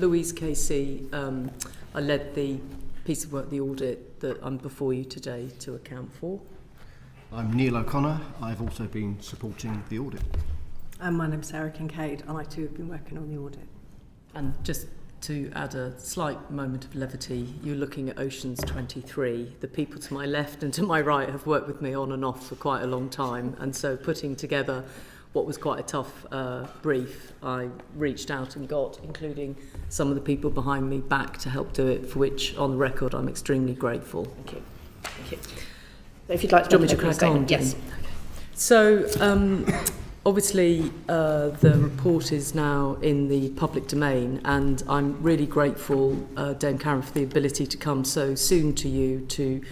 Louise Casey, I led the piece of work, the audit, that I'm before you today to account for. I'm Neil O'Connor. I've also been supporting the audit. And my name's Sarah Kincaid, and I too have been working on the audit. And just to add a slight moment of levity, you're looking at Oceans 23. The people to my left and to my right have worked with me on and off for quite a long time, and so putting together what was quite a tough brief, I reached out and got, including some of the people behind me, back to help do it, for which, on the record, I'm extremely grateful. Thank you. Thank you. So if you'd like to... Do you want me to crack on? Yes. Okay. So, obviously, the report is now in the public domain, and I'm really grateful, Dame Karen, for the ability to come so soon to you to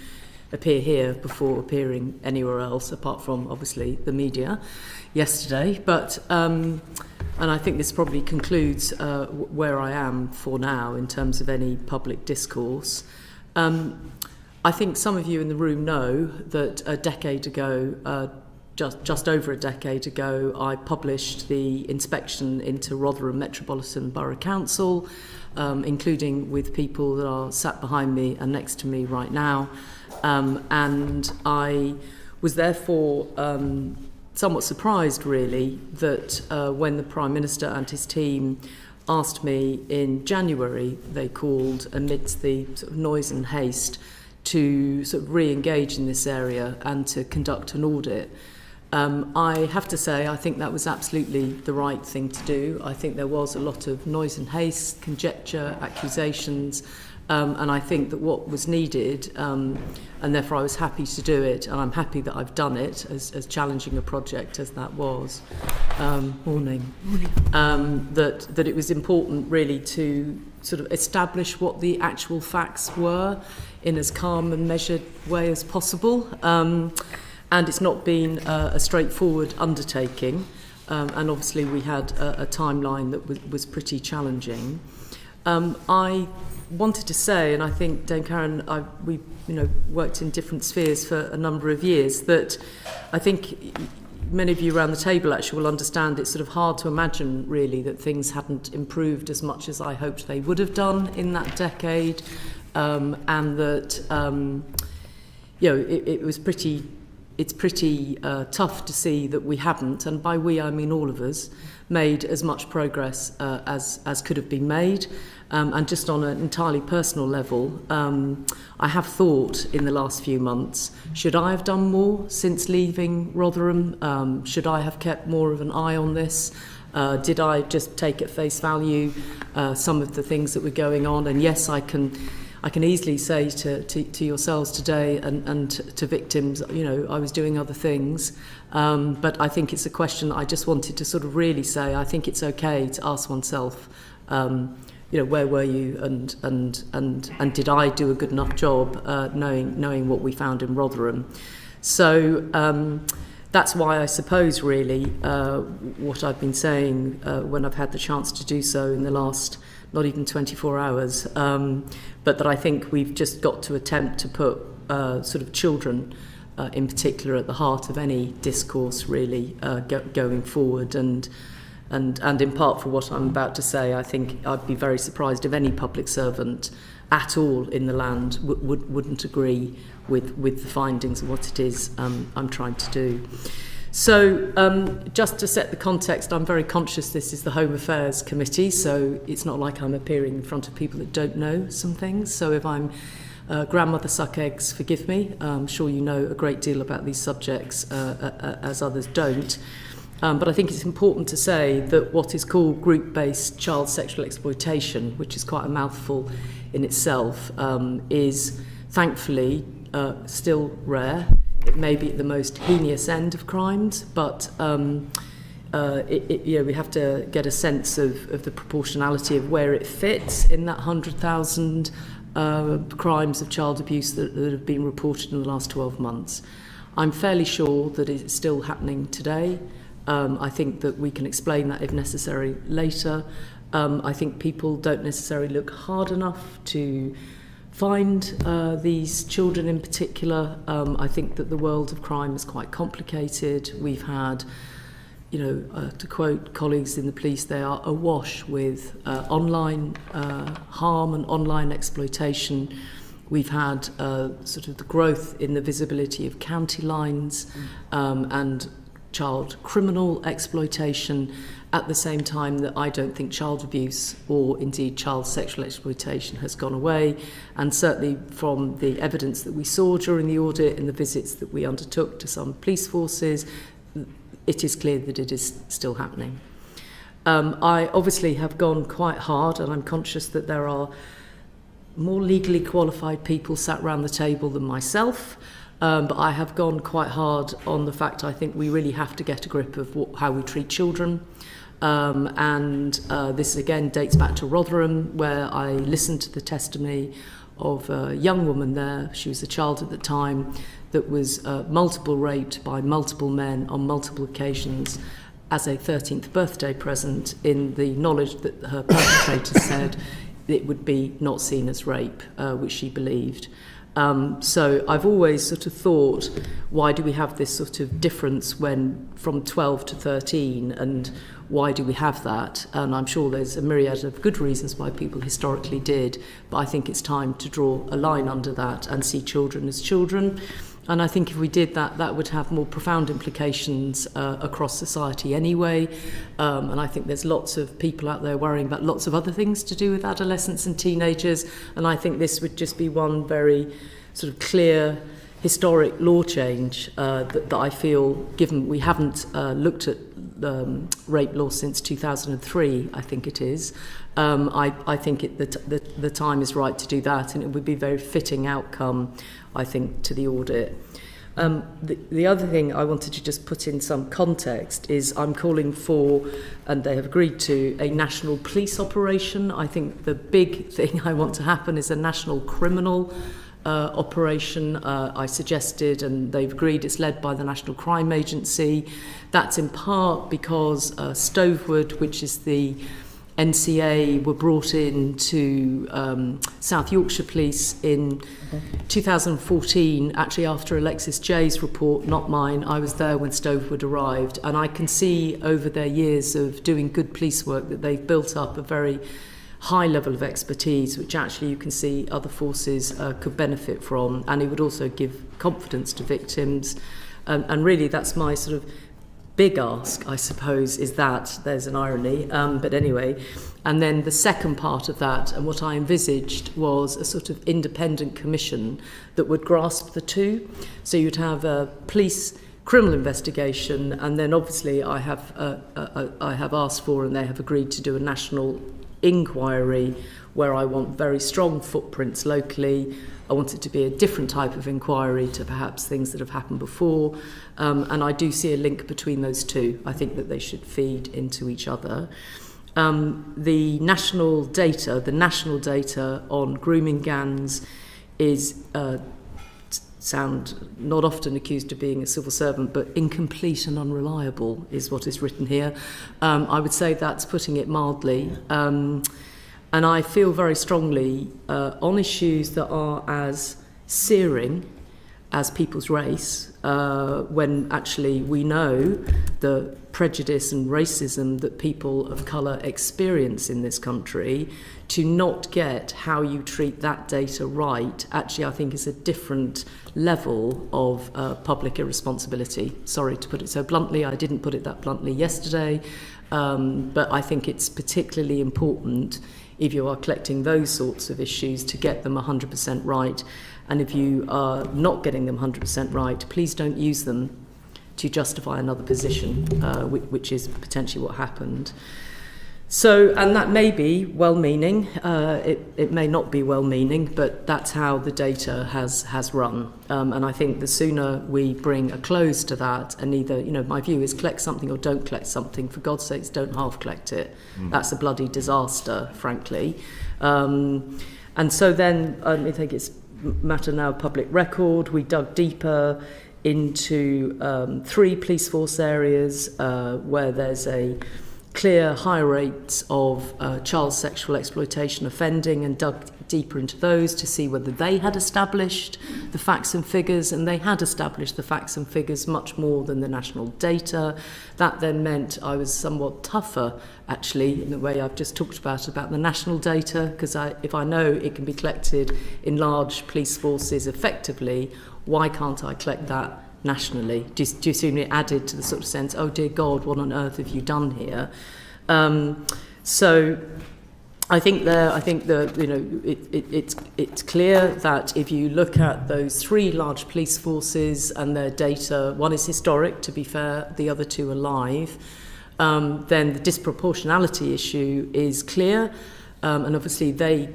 appear here before appearing anywhere else, apart from, obviously, the media yesterday. But and I think this probably concludes where I am for now in terms of any public discourse. I think some of you in the room know that a decade ago, just over a decade ago, I published the inspection into Rotherham Metropolitan Borough Council, including with people that are sat behind me and next to me right now. And I was therefore somewhat surprised, really, that when the Prime Minister and his team asked me in January, they called, amidst the sort of noise and haste, to sort of re-engage in this area and to conduct an audit. I have to say, I think that was absolutely the right thing to do. I think there was a lot of noise and haste, conjecture, accusations, and I think that what was needed, and therefore I was happy to do it, and I'm happy that I've done it, as challenging a project as that was. Morning. That it was important really to sort of establish what the actual facts were in as calm and measured way as possible. And it's not been a straightforward undertaking, and obviously we had a timeline that was pretty challenging. I wanted to say, and I think Dame Karen, we worked in different spheres for a number of years, that I think many of you around the table actually will understand it's sort of hard to imagine really that things hadn't improved as much as I hoped they would have done in that decade, and that it was pretty. It's pretty tough to see that we haven't, and by we I mean all of us, made as much progress as could have been made. And just on an entirely personal level, I have thought in the last few months, should I have done more since leaving Rotherham? Should I have kept more of an eye on this? Did I just take at face value some of the things that were going on? And yes, I can easily say to yourselves today and to victims, I was doing other things. But I think it's a question I just wanted to sort of really say, I think it's okay to ask oneself, where were you and did I do a good enough job knowing what we found in Rotherham? So that's why I suppose really what I've been saying when I've had the chance to do so in the last not even 24 hours, but that I think we've just got to attempt to put sort of children in particular at the heart of any discourse really going forward, and in part for what I'm about to say, I think I'd be very surprised if any public servant at all in the land wouldn't agree with the findings of what it is I'm trying to do. So just to set the context, I'm very conscious this is the Home Affairs Committee, so it's not like I'm appearing in front of people that don't know some things. So if I'm grandmother suck eggs, forgive me. I'm sure you know a great deal about these subjects as others don't. But I think it's important to say that what is called group-based child sexual exploitation, which is quite a mouthful in itself, is thankfully still rare. It may be at the most heinous end of crimes, but we have to get a sense of the proportionality of where it fits in that 100,000 crimes of child abuse that have been reported in the last 12 months. I'm fairly sure that it's still happening today. I think that we can explain that if necessary later. I think people don't necessarily look hard enough to find these children in particular. I think that the world of crime is quite complicated. We've had to quote colleagues in the police, they are awash with online harm and online exploitation. We've had sort of the growth in the visibility of county lines and child criminal exploitation, at the same time that I don't think child abuse or indeed child sexual exploitation has gone away. And certainly from the evidence that we saw during the audit and the visits that we undertook to some police forces, it is clear that it is still happening. I obviously have gone quite hard, and I'm conscious that there are more legally qualified people sat around the table than myself, but I have gone quite hard on the fact I think we really have to get a grip of how we treat children. This again dates back to Rotherham, where I listened to the testimony of a young woman there. She was a child at the time that was multiple raped by multiple men on multiple occasions as a 13th birthday present, in the knowledge that her perpetrator said it would be not seen as rape, which she believed. So I've always sort of thought, why do we have this sort of difference when from 12 to 13, and why do we have that? And I'm sure there's a myriad of good reasons why people historically did, but I think it's time to draw a line under that and see children as children. And I think if we did that, that would have more profound implications across society anyway. And I think there's lots of people out there worrying about lots of other things to do with adolescents and teenagers. And I think this would just be one very sort of clear historic law change that I feel, given we haven't looked at rape law since 2003, I think it is. I think the time is right to do that, and it would be a very fitting outcome, I think, to the audit. The other thing I wanted to just put in some context is I'm calling for, and they have agreed to, a national police operation. I think the big thing I want to happen is a national criminal operation. I suggested, and they've agreed, it's led by the National Crime Agency. That's in part because Stovewood, which is the NCA, were brought in to South Yorkshire Police in 2014, actually after Alexis Jay's report, not mine. I was there when Stovewood arrived, and I can see over their years of doing good police work that they've built up a very high level of expertise, which actually you can see other forces could benefit from, and it would also give confidence to victims. And really that's my sort of big ask, I suppose, is that there's an irony, but anyway. And then the second part of that, and what I envisaged, was a sort of independent commission that would grasp the two. So you'd have a police criminal investigation, and then obviously I have asked for, and they have agreed to do, a national inquiry where I want very strong footprints locally. I want it to be a different type of inquiry to perhaps things that have happened before, and I do see a link between those two. I think that they should feed into each other. The national data on grooming gangs is sound not often accused of being a civil servant, but incomplete and unreliable is what is written here. I would say that's putting it mildly. And I feel very strongly on issues that are as searing as people's race, when actually we know the prejudice and racism that people of colour experience in this country, to not get how you treat that data right, actually I think is a different level of public irresponsibility. Sorry to put it so bluntly, I didn't put it that bluntly yesterday, but I think it's particularly important if you are collecting those sorts of issues to get them 100% right. And if you are not getting them 100% right, please don't use them to justify another position, which is potentially what happened. So, and that may be well-meaning, it may not be well-meaning, but that's how the data has run. And I think the sooner we bring a close to that, and either, my view is collect something or don't collect something. For God's sakes, don't half-collect it. That's a bloody disaster, frankly. And so then, I think it's matter now of public record. We dug deeper into 3 police force areas where there's a clear high rates of child sexual exploitation offending, and dug deeper into those to see whether they had established the facts and figures, and they had established the facts and figures much more than the national data. That then meant I was somewhat tougher, actually, in the way I've just talked about the national data, because if I know it can be collected in large police forces effectively, why can't I collect that nationally? Do you see me added to the sort of sense, oh dear God, what on earth have you done here? So I think it's clear that if you look at those three large police forces and their data, one is historic, to be fair, the other two are live, then the disproportionality issue is clear, and obviously they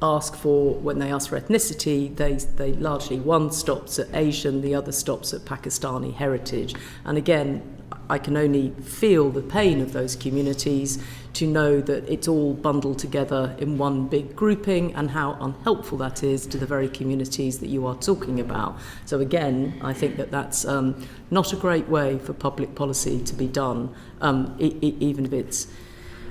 ask for, when they ask for ethnicity, they largely, one stops at Asian, the other stops at Pakistani heritage. And again, I can only feel the pain of those communities to know that it's all bundled together in one big grouping, and how unhelpful that is to the very communities that you are talking about. So again, I think that that's not a great way for public policy to be done, even if it's...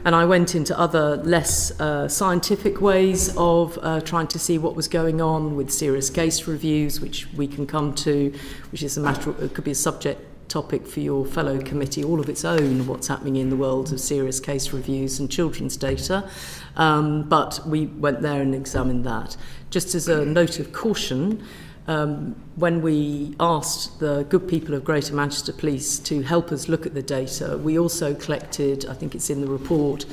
And I went into other less scientific ways of trying to see what was going on with serious case reviews, which we can come to, which is a matter of, it could be a subject topic for your fellow committee all of its own, what's happening in the world of serious case reviews and children's data. But we went there and examined that. Just as a note of caution, when we asked the good people of Greater Manchester Police to help us look at the data, we also collected, I think it's in the report,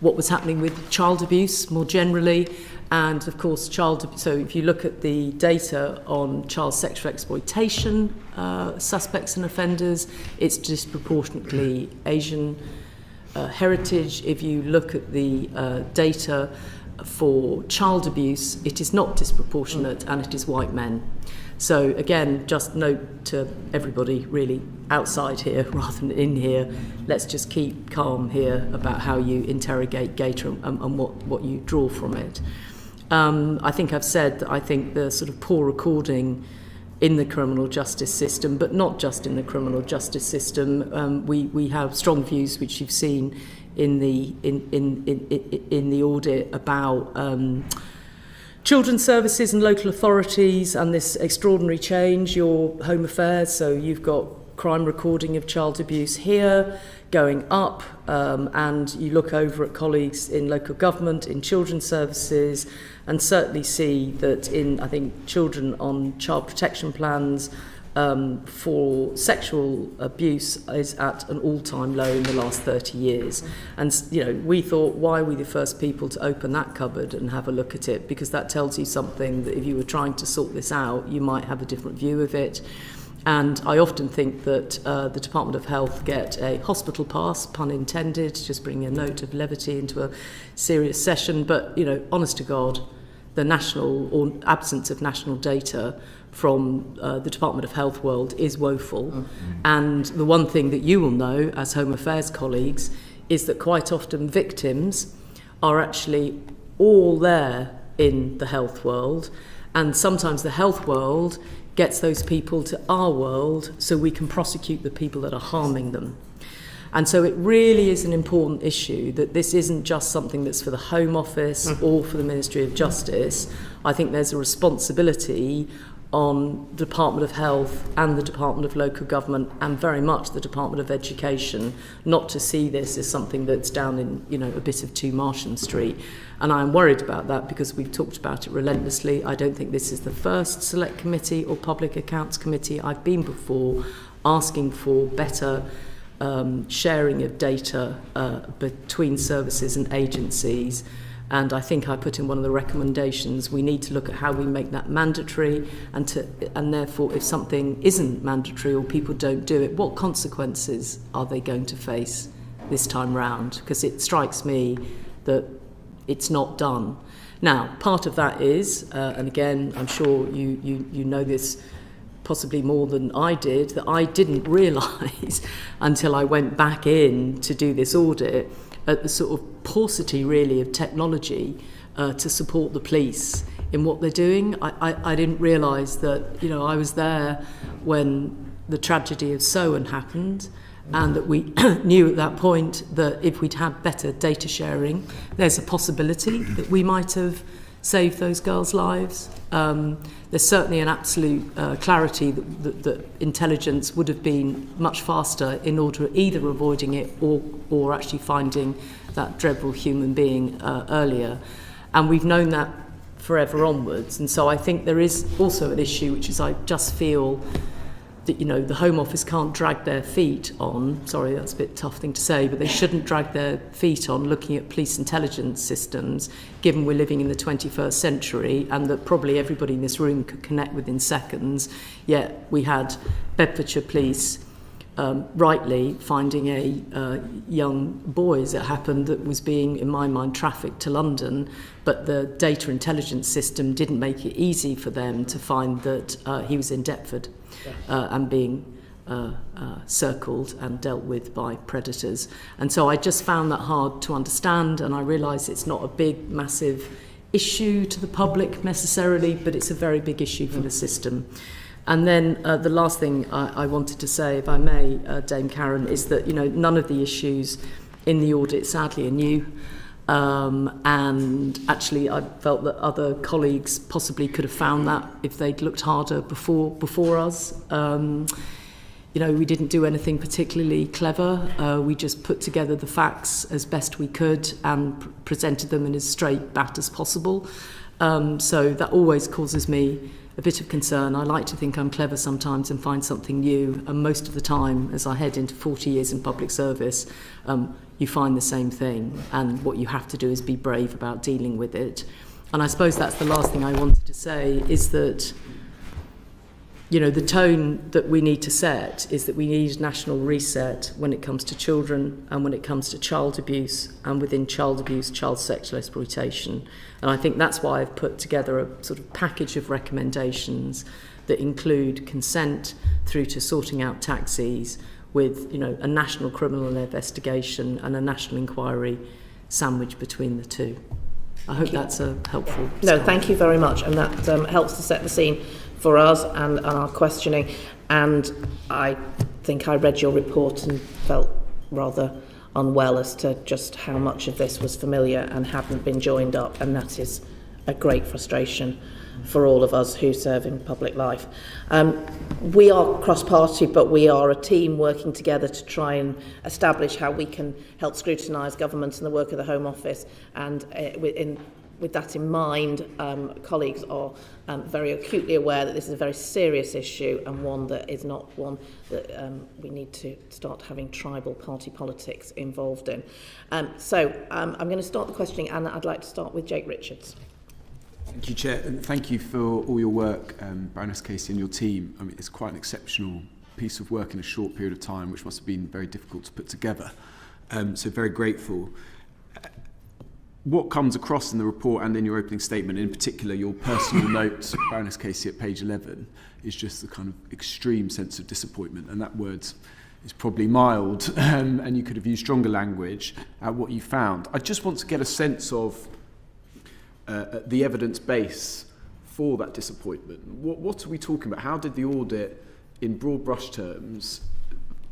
what was happening with child abuse more generally. And of course, so if you look at the data on child sexual exploitation suspects and offenders, it's disproportionately Asian heritage. If you look at the data for child abuse, it is not disproportionate, and it is white men. So again, just note to everybody really outside here rather than in here, let's just keep calm here about how you interrogate data and what you draw from it. I think I've said that I think the sort of poor recording in the criminal justice system, but not just in the criminal justice system, we have strong views, which you've seen in the audit, about children's services and local authorities and this extraordinary change, your Home Affairs. So you've got crime recording of child abuse here going up, and you look over at colleagues in local government, in children's services, and certainly see that in, I think, children on child protection plans for sexual abuse is at an all-time low in the last 30 years. And, you know, we thought, why are we the first people to open that cupboard and have a look at it? Because that tells you something that if you were trying to sort this out, you might have a different view of it. And I often think that the Department of Health get a hospital pass, pun intended, just bringing a note of levity into a serious session. But, you know, honest to God, the national or absence of national data from the Department of Health world is woeful. Mm-hmm. And the one thing that you will know as Home Affairs colleagues is that quite often victims are actually all there in the health world, and sometimes the health world gets those people to our world so we can prosecute the people that are harming them. And so it really is an important issue that this isn't just something that's for the Home Office or for the Ministry of Justice. I think there's a responsibility on the Department of Health and the Department of Local Government, and very much the Department of Education, not to see this as something that's down in, you know, a bit of 2 Martian Street. And I'm worried about that because we've talked about it relentlessly. I don't think this is the first Select Committee or Public Accounts Committee I've been before asking for better sharing of data between services and agencies. And I think I put in one of the recommendations, we need to look at how we make that mandatory, and therefore if something isn't mandatory or people don't do it, what consequences are they going to face this time round? Because it strikes me that it's not done. Now, part of that is, and again, I'm sure you know this possibly more than I did, that I didn't realise until I went back in to do this audit at the sort of paucity really of technology to support the police in what they're doing. I didn't realise that, you know, I was there when the tragedy of Sohan happened, and that we knew at that point that if we'd had better data sharing, there's a possibility that we might have saved those girls' lives. There's certainly an absolute clarity that intelligence would have been much faster in order either avoiding it or actually finding that dreadful human being earlier. And we've known that forever onwards. And so I think there is also an issue, which is I just feel that, the Home Office can't drag their feet on, sorry, that's a bit tough thing to say, but they shouldn't drag their feet on looking at police intelligence systems, given we're living in the 21st century and that probably everybody in this room could connect within seconds, yet we had Bedfordshire Police rightly finding a young boy, as it happened, that was being, in my mind, trafficked to London, but the data intelligence system didn't make it easy for them to find that he was in Deptford and being circled and dealt with by predators. And so I just found that hard to understand, and I realise it's not a big, massive issue to the public necessarily, but it's a very big issue for the system. And then the last thing I wanted to say, if I may, Dame Karen, is that none of the issues in the audit sadly are new, and actually I felt that other colleagues possibly could have found that if they'd looked harder before us. We didn't do anything particularly clever. We just put together the facts as best we could and presented them in as straight bat as possible. So that always causes me a bit of concern. I like to think I'm clever sometimes and find something new, and most of the time, as I head into 40 years in public service, you find the same thing, and what you have to do is be brave about dealing with it. And I suppose that's the last thing I wanted to say, is that the tone that we need to set is that we need national reset when it comes to children and when it comes to child abuse, and within child abuse, child sexual exploitation. And I think that's why I've put together a sort of package of recommendations that include consent through to sorting out taxis with, a national criminal investigation and a national inquiry sandwiched between the two. I hope that's a helpful start. No, thank you very much, and that helps to set the scene for us and our questioning. And I think I read your report and felt rather unwell as to just how much of this was familiar and hadn't been joined up, and that is a great frustration for all of us who serve in public life. We are cross-party, but we are a team working together to try and establish how we can help scrutinise government and the work of the Home Office, and with that in mind, colleagues are very acutely aware that this is a very serious issue, and one that is not one that we need to start having tribal party politics involved in. So I'm going to start the questioning, and I'd like to start with Jake Richards. Thank you, Chair, and thank you for all your work, Baroness Casey, and your team. I mean, it's quite an exceptional piece of work in a short period of time, which must have been very difficult to put together. So very grateful. What comes across in the report and in your opening statement, in particular your personal note, Baroness Casey, at page 11, is just the kind of extreme sense of disappointment, and that word is probably mild, and you could have used stronger language at what you found. I just want to get a sense of the evidence base for that disappointment. What are we talking about? How did the audit, in broad brush terms,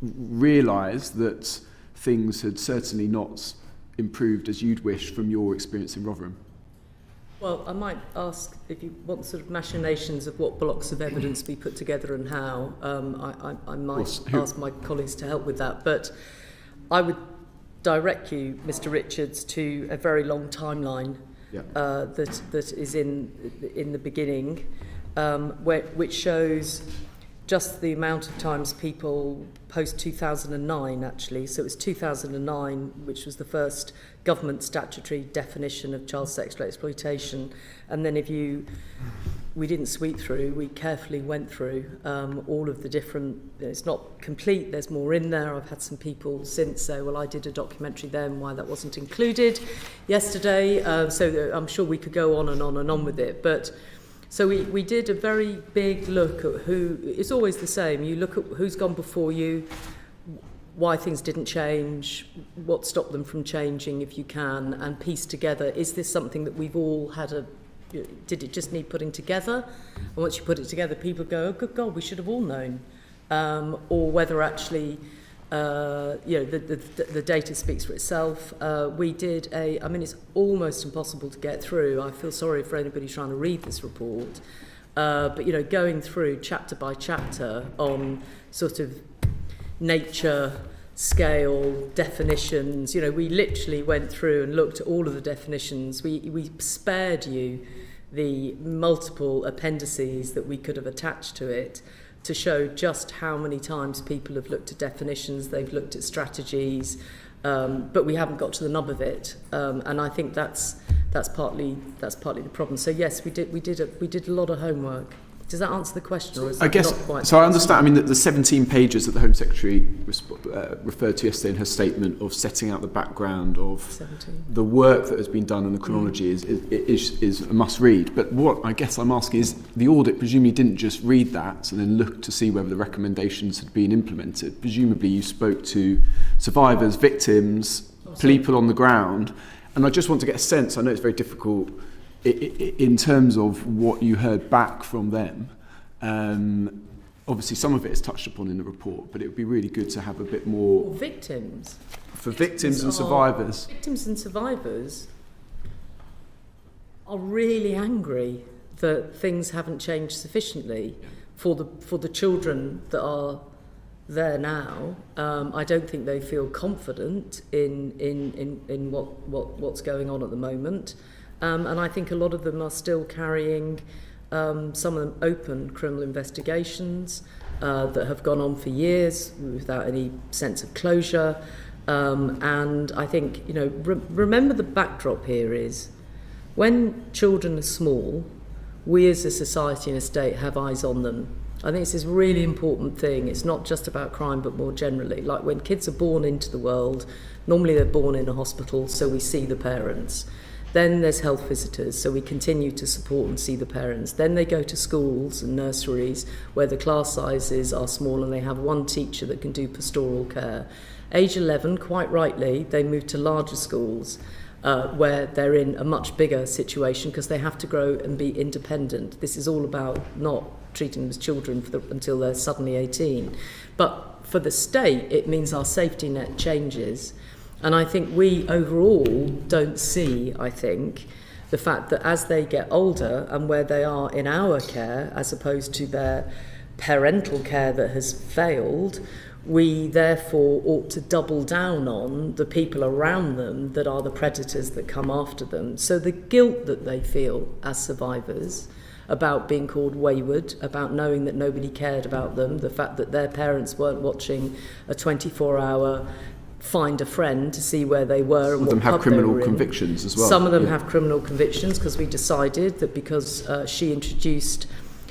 realise that things had certainly not improved as you'd wish from your experience in Rotherham? Well, I might ask if you want sort of machinations of what blocks of evidence we put together and how. I might ask my colleagues to help with that. But I would direct you, Mr. Richards, to a very long timeline that is in the beginning, which shows just the amount of times people post 2009 actually. So it was 2009 which was the first government statutory definition of child sexual exploitation, and then we didn't sweep through, we carefully went through all of the different, it's not complete, there's more in there. I've had some people since say, well, I did a documentary then, why that wasn't included yesterday, so I'm sure we could go on and on and on with it. But so we did a very big look at who, it's always the same, you look at who's gone before you, why things didn't change, what stopped them from changing if you can, and piece together, is this something that we've all had did it just need putting together? And once you put it together, people go, oh, good God, we should have all known. Or whether actually the data speaks for itself. We did it's almost impossible to get through. I feel sorry for anybody trying to read this report. But, going through chapter by chapter on sort of nature, scale, definitions, we literally went through and looked at all of the definitions. We spared you the multiple appendices that we could have attached to it to show just how many times people have looked at definitions, they've looked at strategies, but we haven't got to the nub of it. And I think that's partly the problem. So yes, we did a lot of homework. Does that answer the question, or is that not quite? So I understand. The 17 pages that the Home Secretary referred to yesterday in her statement of setting out the background of 17. The work that has been done and the chronology is a must read. But what I guess I'm asking is, the audit presumably didn't just read that and then look to see whether the recommendations had been implemented. Presumably you spoke to survivors, victims, people on the ground, and I just want to get a sense. I know it's very difficult in terms of what you heard back from them. Obviously some of it is touched upon in the report, but it would be really good to have a bit more... For victims. For victims and survivors. Victims and survivors are really angry that things haven't changed sufficiently for the children that are there now. I don't think they feel confident in what's going on at the moment. And I think a lot of them are still carrying some of them open criminal investigations that have gone on for years without any sense of closure. And I think, remember the backdrop here is when children are small, we as a society and a state have eyes on them. I think it's this really important thing. It's not just about crime, but more generally. Like when kids are born into the world, normally they're born in a hospital, so we see the parents. Then there's health visitors, so we continue to support and see the parents. Then they go to schools and nurseries where the class sizes are small and they have one teacher that can do pastoral care. Age 11, quite rightly, they move to larger schools where they're in a much bigger situation because they have to grow and be independent. This is all about not treating them as children until they're suddenly 18. But for the state, it means our safety net changes. And I think we overall don't see, the fact that as they get older and where they are in our care, as opposed to their parental care that has failed, we therefore ought to double down on the people around them that are the predators that come after them. So the guilt that they feel as survivors about being called wayward, about knowing that nobody cared about them, the fact that their parents weren't watching a 24-hour find a friend to see where they were and what pub they were in. Some of them have criminal convictions as well. Some of them have criminal convictions because we decided that because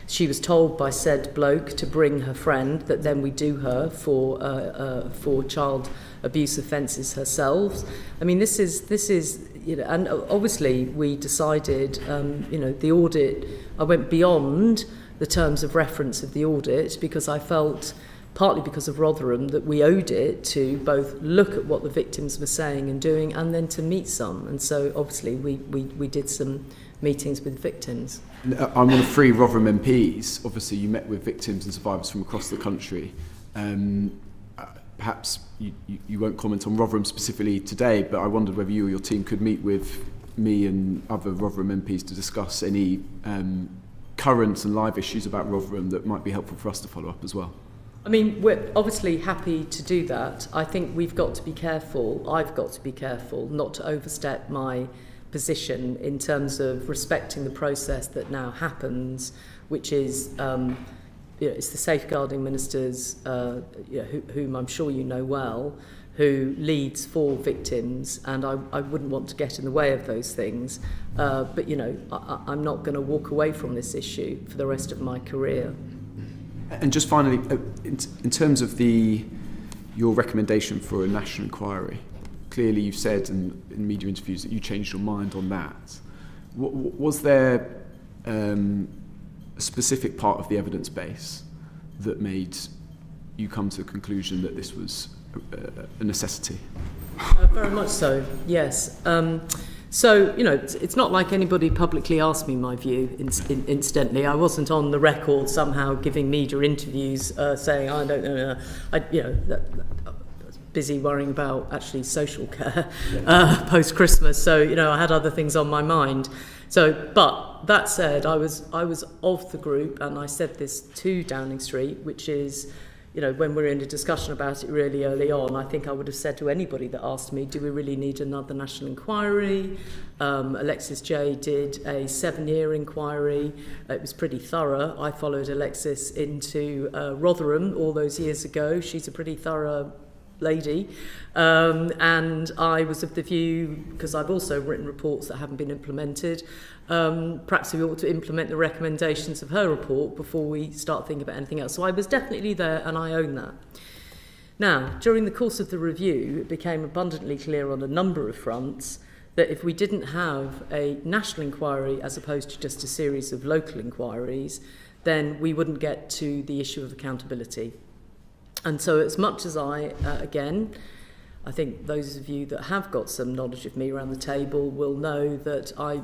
she was told by said bloke to bring her friend, that then we do her for child abuse offences herself. I mean, this is and obviously we decided, the audit, I went beyond the terms of reference of the audit because I felt, partly because of Rotherham, that we owed it to both look at what the victims were saying and doing and then to meet some. And so obviously we did some meetings with victims. I'm one of 3 Rotherham MPs. Obviously you met with victims and survivors from across the country. Perhaps you won't comment on Rotherham specifically today, but I wondered whether you or your team could meet with me and other Rotherham MPs to discuss any current and live issues about Rotherham that might be helpful for us to follow up as well. I mean, we're obviously happy to do that. I think we've got to be careful, I've got to be careful not to overstep my position in terms of respecting the process that now happens, which is, it's the safeguarding ministers, whom I'm sure you know well, who leads for victims, and I wouldn't want to get in the way of those things. But, I'm not going to walk away from this issue for the rest of my career. And just finally, in terms of your recommendation for a national inquiry, clearly you've said in media interviews that you changed your mind on that. Was there a specific part of the evidence base that made you come to the conclusion that this was a necessity? Very much so, yes. So, it's not like anybody publicly asked me my view, incidentally. I wasn't on the record somehow giving media interviews saying, I don't know. busy worrying about actually social care post-Christmas. So, I had other things on my mind. So, but that said, I was of the group, and I said this to Downing Street, which is, when we're in a discussion about it really early on, I think I would have said to anybody that asked me, do we really need another national inquiry? Alexis Jay did a 7-year inquiry. It was pretty thorough. I followed Alexis into Rotherham all those years ago. She's a pretty thorough lady. And I was of the view, because I've also written reports that haven't been implemented, perhaps we ought to implement the recommendations of her report before we start thinking about anything else. So I was definitely there, and I own that. Now, during the course of the review, it became abundantly clear on a number of fronts that if we didn't have a national inquiry as opposed to just a series of local inquiries, then we wouldn't get to the issue of accountability. And so as much as I think those of you that have got some knowledge of me around the table will know that I,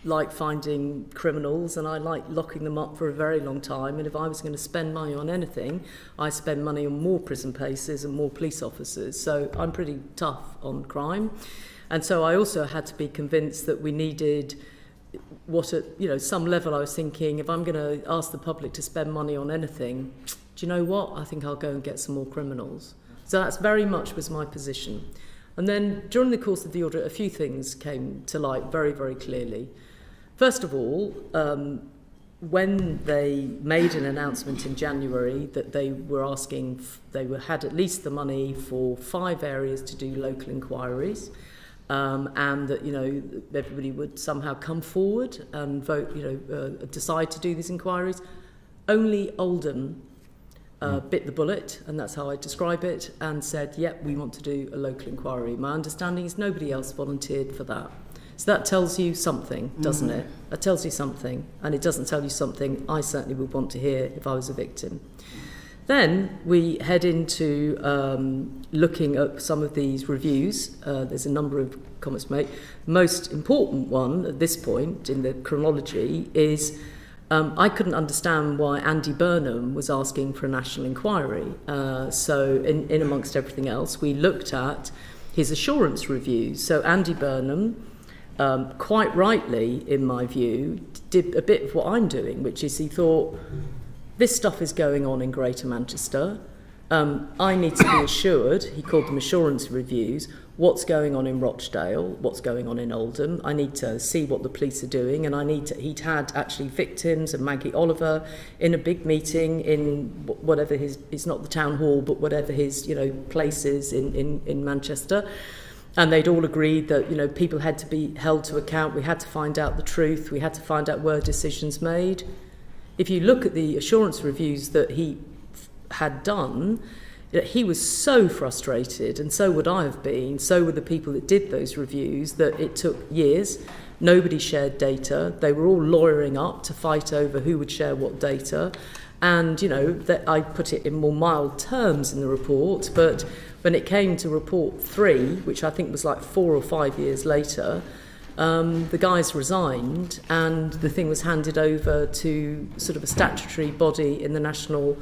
like finding criminals, and I like locking them up for a very long time. And if I was going to spend money on anything, I spend money on more prison places and more police officers. So I'm pretty tough on crime. And so I also had to be convinced that we needed what at some level I was thinking, if I'm going to ask the public to spend money on anything, do you know what? I think I'll go and get some more criminals. So that's very much was my position. And then during the course of the audit, a few things came to light very, very clearly. First of all, when they made an announcement in January that they were asking, had at least the money for 5 areas to do local inquiries, and that everybody would somehow come forward and vote, decide to do these inquiries. Only Oldham bit the bullet, and that's how I describe it, and said, yep, we want to do a local inquiry. My understanding is nobody else volunteered for that. So that tells you something, doesn't it? That tells you something, and it doesn't tell you something I certainly would want to hear if I was a victim. Then we head into looking at some of these reviews. There's a number of comments to make. The most important one at this point in the chronology is I couldn't understand why Andy Burnham was asking for a national inquiry. So in amongst everything else, we looked at his assurance reviews. So Andy Burnham, quite rightly, in my view, did a bit of what I'm doing, which is he thought, this stuff is going on in Greater Manchester. I need to be assured, he called them assurance reviews, what's going on in Rochdale, what's going on in Oldham. I need to see what the police are doing, and he'd had actually victims and Maggie Oliver in a big meeting in whatever it's not the town hall, but whatever his place is in Manchester. And they'd all agreed that people had to be held to account. We had to find out the truth. We had to find out were decisions made. If you look at the assurance reviews that he had done, he was so frustrated, and so would I have been, so were the people that did those reviews, that it took years. Nobody shared data. They were all lawyering up to fight over who would share what data. And, that I put it in more mild terms in the report, but when it came to report 3, which I think was like 4 or 5 years later, the guys resigned, and the thing was handed over to sort of a statutory body in the National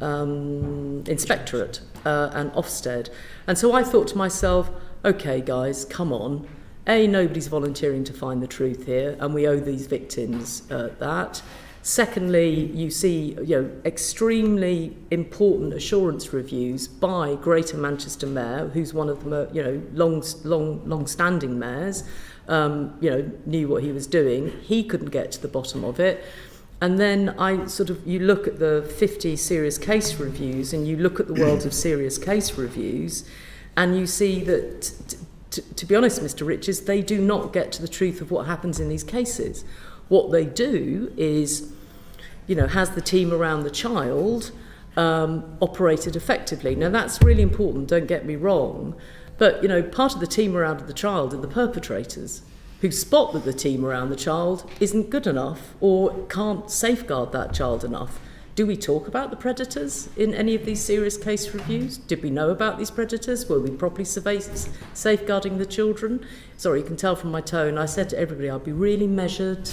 Inspectorate and Ofsted. And so I thought to myself, okay guys, come on. Nobody's volunteering to find the truth here, and we owe these victims that. Secondly, you see extremely important assurance reviews by Greater Manchester Mayor, who's one of the long-standing mayors, knew what he was doing. He couldn't get to the bottom of it. And then you look at the 50 serious case reviews, and you look at the world of serious case reviews, and you see that, to be honest, Mr. Richards, they do not get to the truth of what happens in these cases. What they do is, has the team around the child operated effectively? Now, that's really important, don't get me wrong, but, part of the team around the child are the perpetrators, who spot that the team around the child isn't good enough or can't safeguard that child enough. Do we talk about the predators in any of these serious case reviews? Did we know about these predators? Were we properly safeguarding the children? Sorry, you can tell from my tone. I said to everybody, I'll be really measured.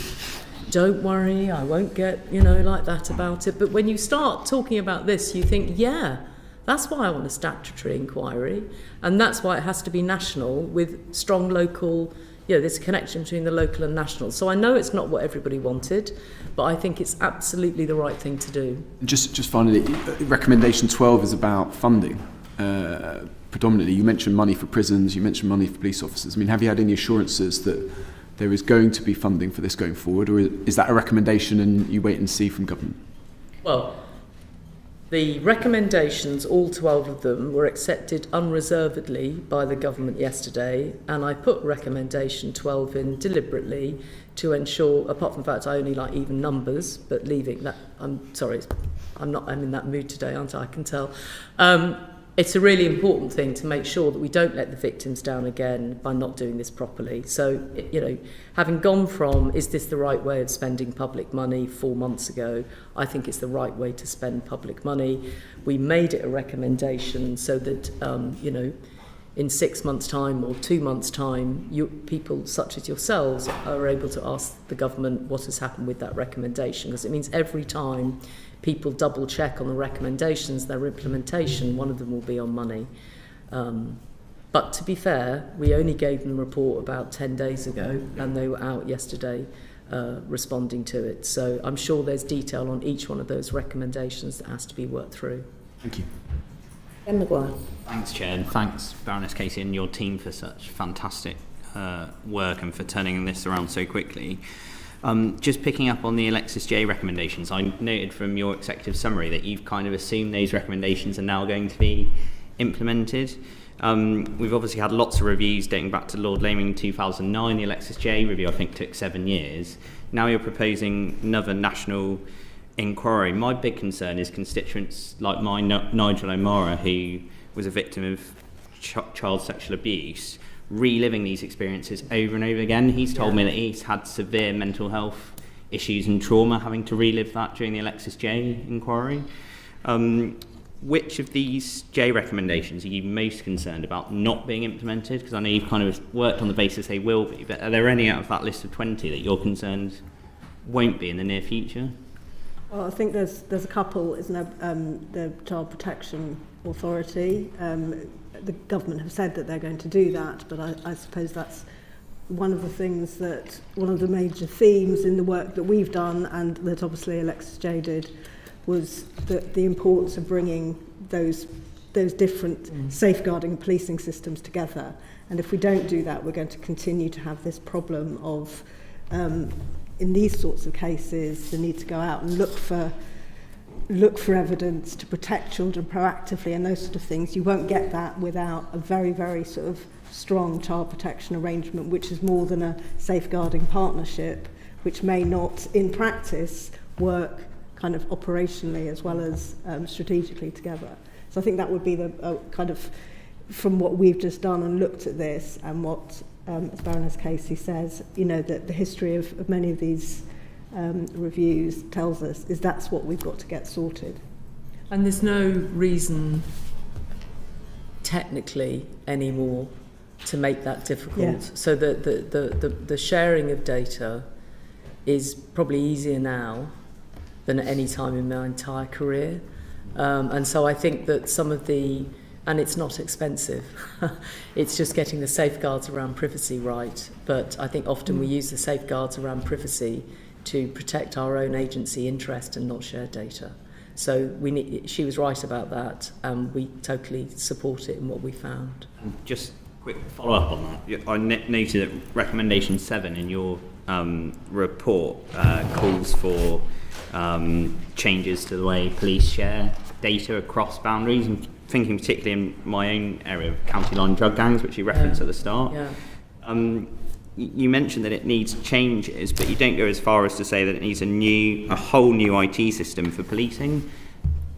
Don't worry, I won't get, like that about it. But when you start talking about this, you think, yeah, That's why I want a statutory inquiry, and that's why it has to be national with strong local, there's a connection between the local and national. So I know it's not what everybody wanted, but I think it's absolutely the right thing to do. Just finally, recommendation 12 is about funding. Predominantly, you mentioned money for prisons, you mentioned money for police officers. I mean, have you had any assurances that there is going to be funding for this going forward, or is that a recommendation and you wait and see from government? Well, the recommendations, all 12 of them, were accepted unreservedly by the government yesterday, and I put recommendation 12 in deliberately to ensure, apart from the fact I only like even numbers, but leaving that, I'm sorry, I'm in that mood today, aren't I? I can tell. It's a really important thing to make sure that we don't let the victims down again by not doing this properly. So, having gone from, is this the right way of spending public money 4 months ago, I think it's the right way to spend public money. We made it a recommendation so that, in 6 months' time or 2 months' time, people such as yourselves are able to ask the government what has happened with that recommendation, because it means every time people double check on the recommendations, their implementation, one of them will be on money. But to be fair, we only gave them the report about 10 days ago, and they were out yesterday responding to it. So I'm sure there's detail on each one of those recommendations that has to be worked through. Thank you. Ben Maguire. Thanks, Chair, and thanks, Baroness Casey, and your team for such fantastic work and for turning this around so quickly. Just picking up on the Alexis J recommendations, I noted from your executive summary that you've kind of assumed those recommendations are now going to be implemented. We've obviously had lots of reviews dating back to Lord Laming 2009. The Alexis J review, I think, took 7 years. Now you're proposing another national inquiry. My big concern is constituents like mine, Nigel O'Mara, who was a victim of child sexual abuse, reliving these experiences over and over again. He's told me that he's had severe mental health issues and trauma having to relive that during the Alexis J inquiry. Which of these J recommendations are you most concerned about not being implemented? Because I know you've kind of worked on the basis they will be, but are there any out of that list of 20 that you're concerned won't be in the near future? Well, I think there's a couple, isn't there? The Child Protection Authority. The government have said that they're going to do that, but I suppose that's one of the major themes in the work that we've done, and that obviously Alexis J did, was the importance of bringing those different safeguarding and policing systems together. And if we don't do that, we're going to continue to have this problem of, in these sorts of cases, the need to go out and look for evidence to protect children proactively and those sort of things. You won't get that without a very, very sort of strong child protection arrangement, which is more than a safeguarding partnership, which may not, in practice, work kind of operationally as well as strategically together. So I think that would be the kind of, from what we've just done and looked at this, and what, as Baroness Casey says, that the history of many of these reviews tells us is that's what we've got to get sorted. And there's no reason technically anymore to make that difficult. Yeah. So the sharing of data is probably easier now than at any time in my entire career. And so I think that some of and it's not expensive, it's just getting the safeguards around privacy right. But I think often we use the safeguards around privacy to protect our own agency interest and not share data. So she was right about that, and we totally support it in what we found. Just quick follow-up on that. I noted that recommendation 7 in your report calls for changes to the way police share data across boundaries. I'm thinking particularly in my own area of county line drug gangs, which you referenced at the start. Yeah. You mentioned that it needs changes, but you don't go as far as to say that it needs a whole new IT system for policing.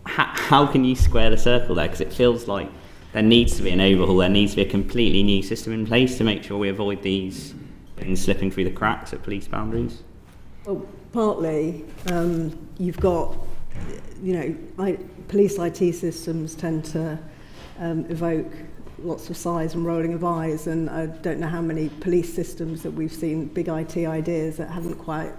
How can you square the circle there? Because it feels like there needs to be an overhaul, there needs to be a completely new system in place to make sure we avoid these things slipping through the cracks at police boundaries. Well, partly you've got, police IT systems tend to evoke lots of sighs and rolling of eyes, and I don't know how many police systems that we've seen, big IT ideas that haven't quite,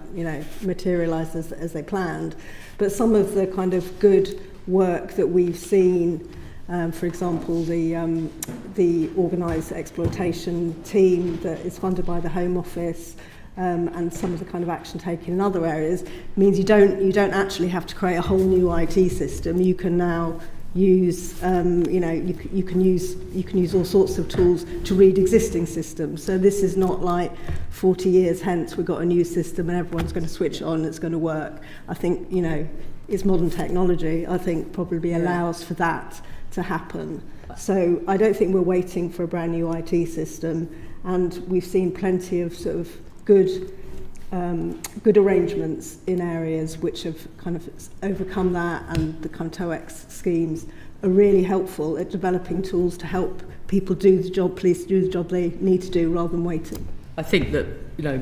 materialised as they planned. But some of the kind of good work that we've seen For example, the organised exploitation team that is funded by the Home Office, and some of the kind of action taken in other areas means you don't actually have to create a whole new IT system. You can now use you can use all sorts of tools to read existing systems. So this is not like 40 years hence we've got a new system and everyone's going to switch on and it's going to work. I think it's modern technology. I think probably allows for that to happen. So I don't think we're waiting for a brand new IT system, and we've seen plenty of sort of good arrangements in areas which have kind of overcome that, and the kind of TOEX schemes are really helpful at developing tools to help people do the job, police do the job they need to do rather than waiting. I think that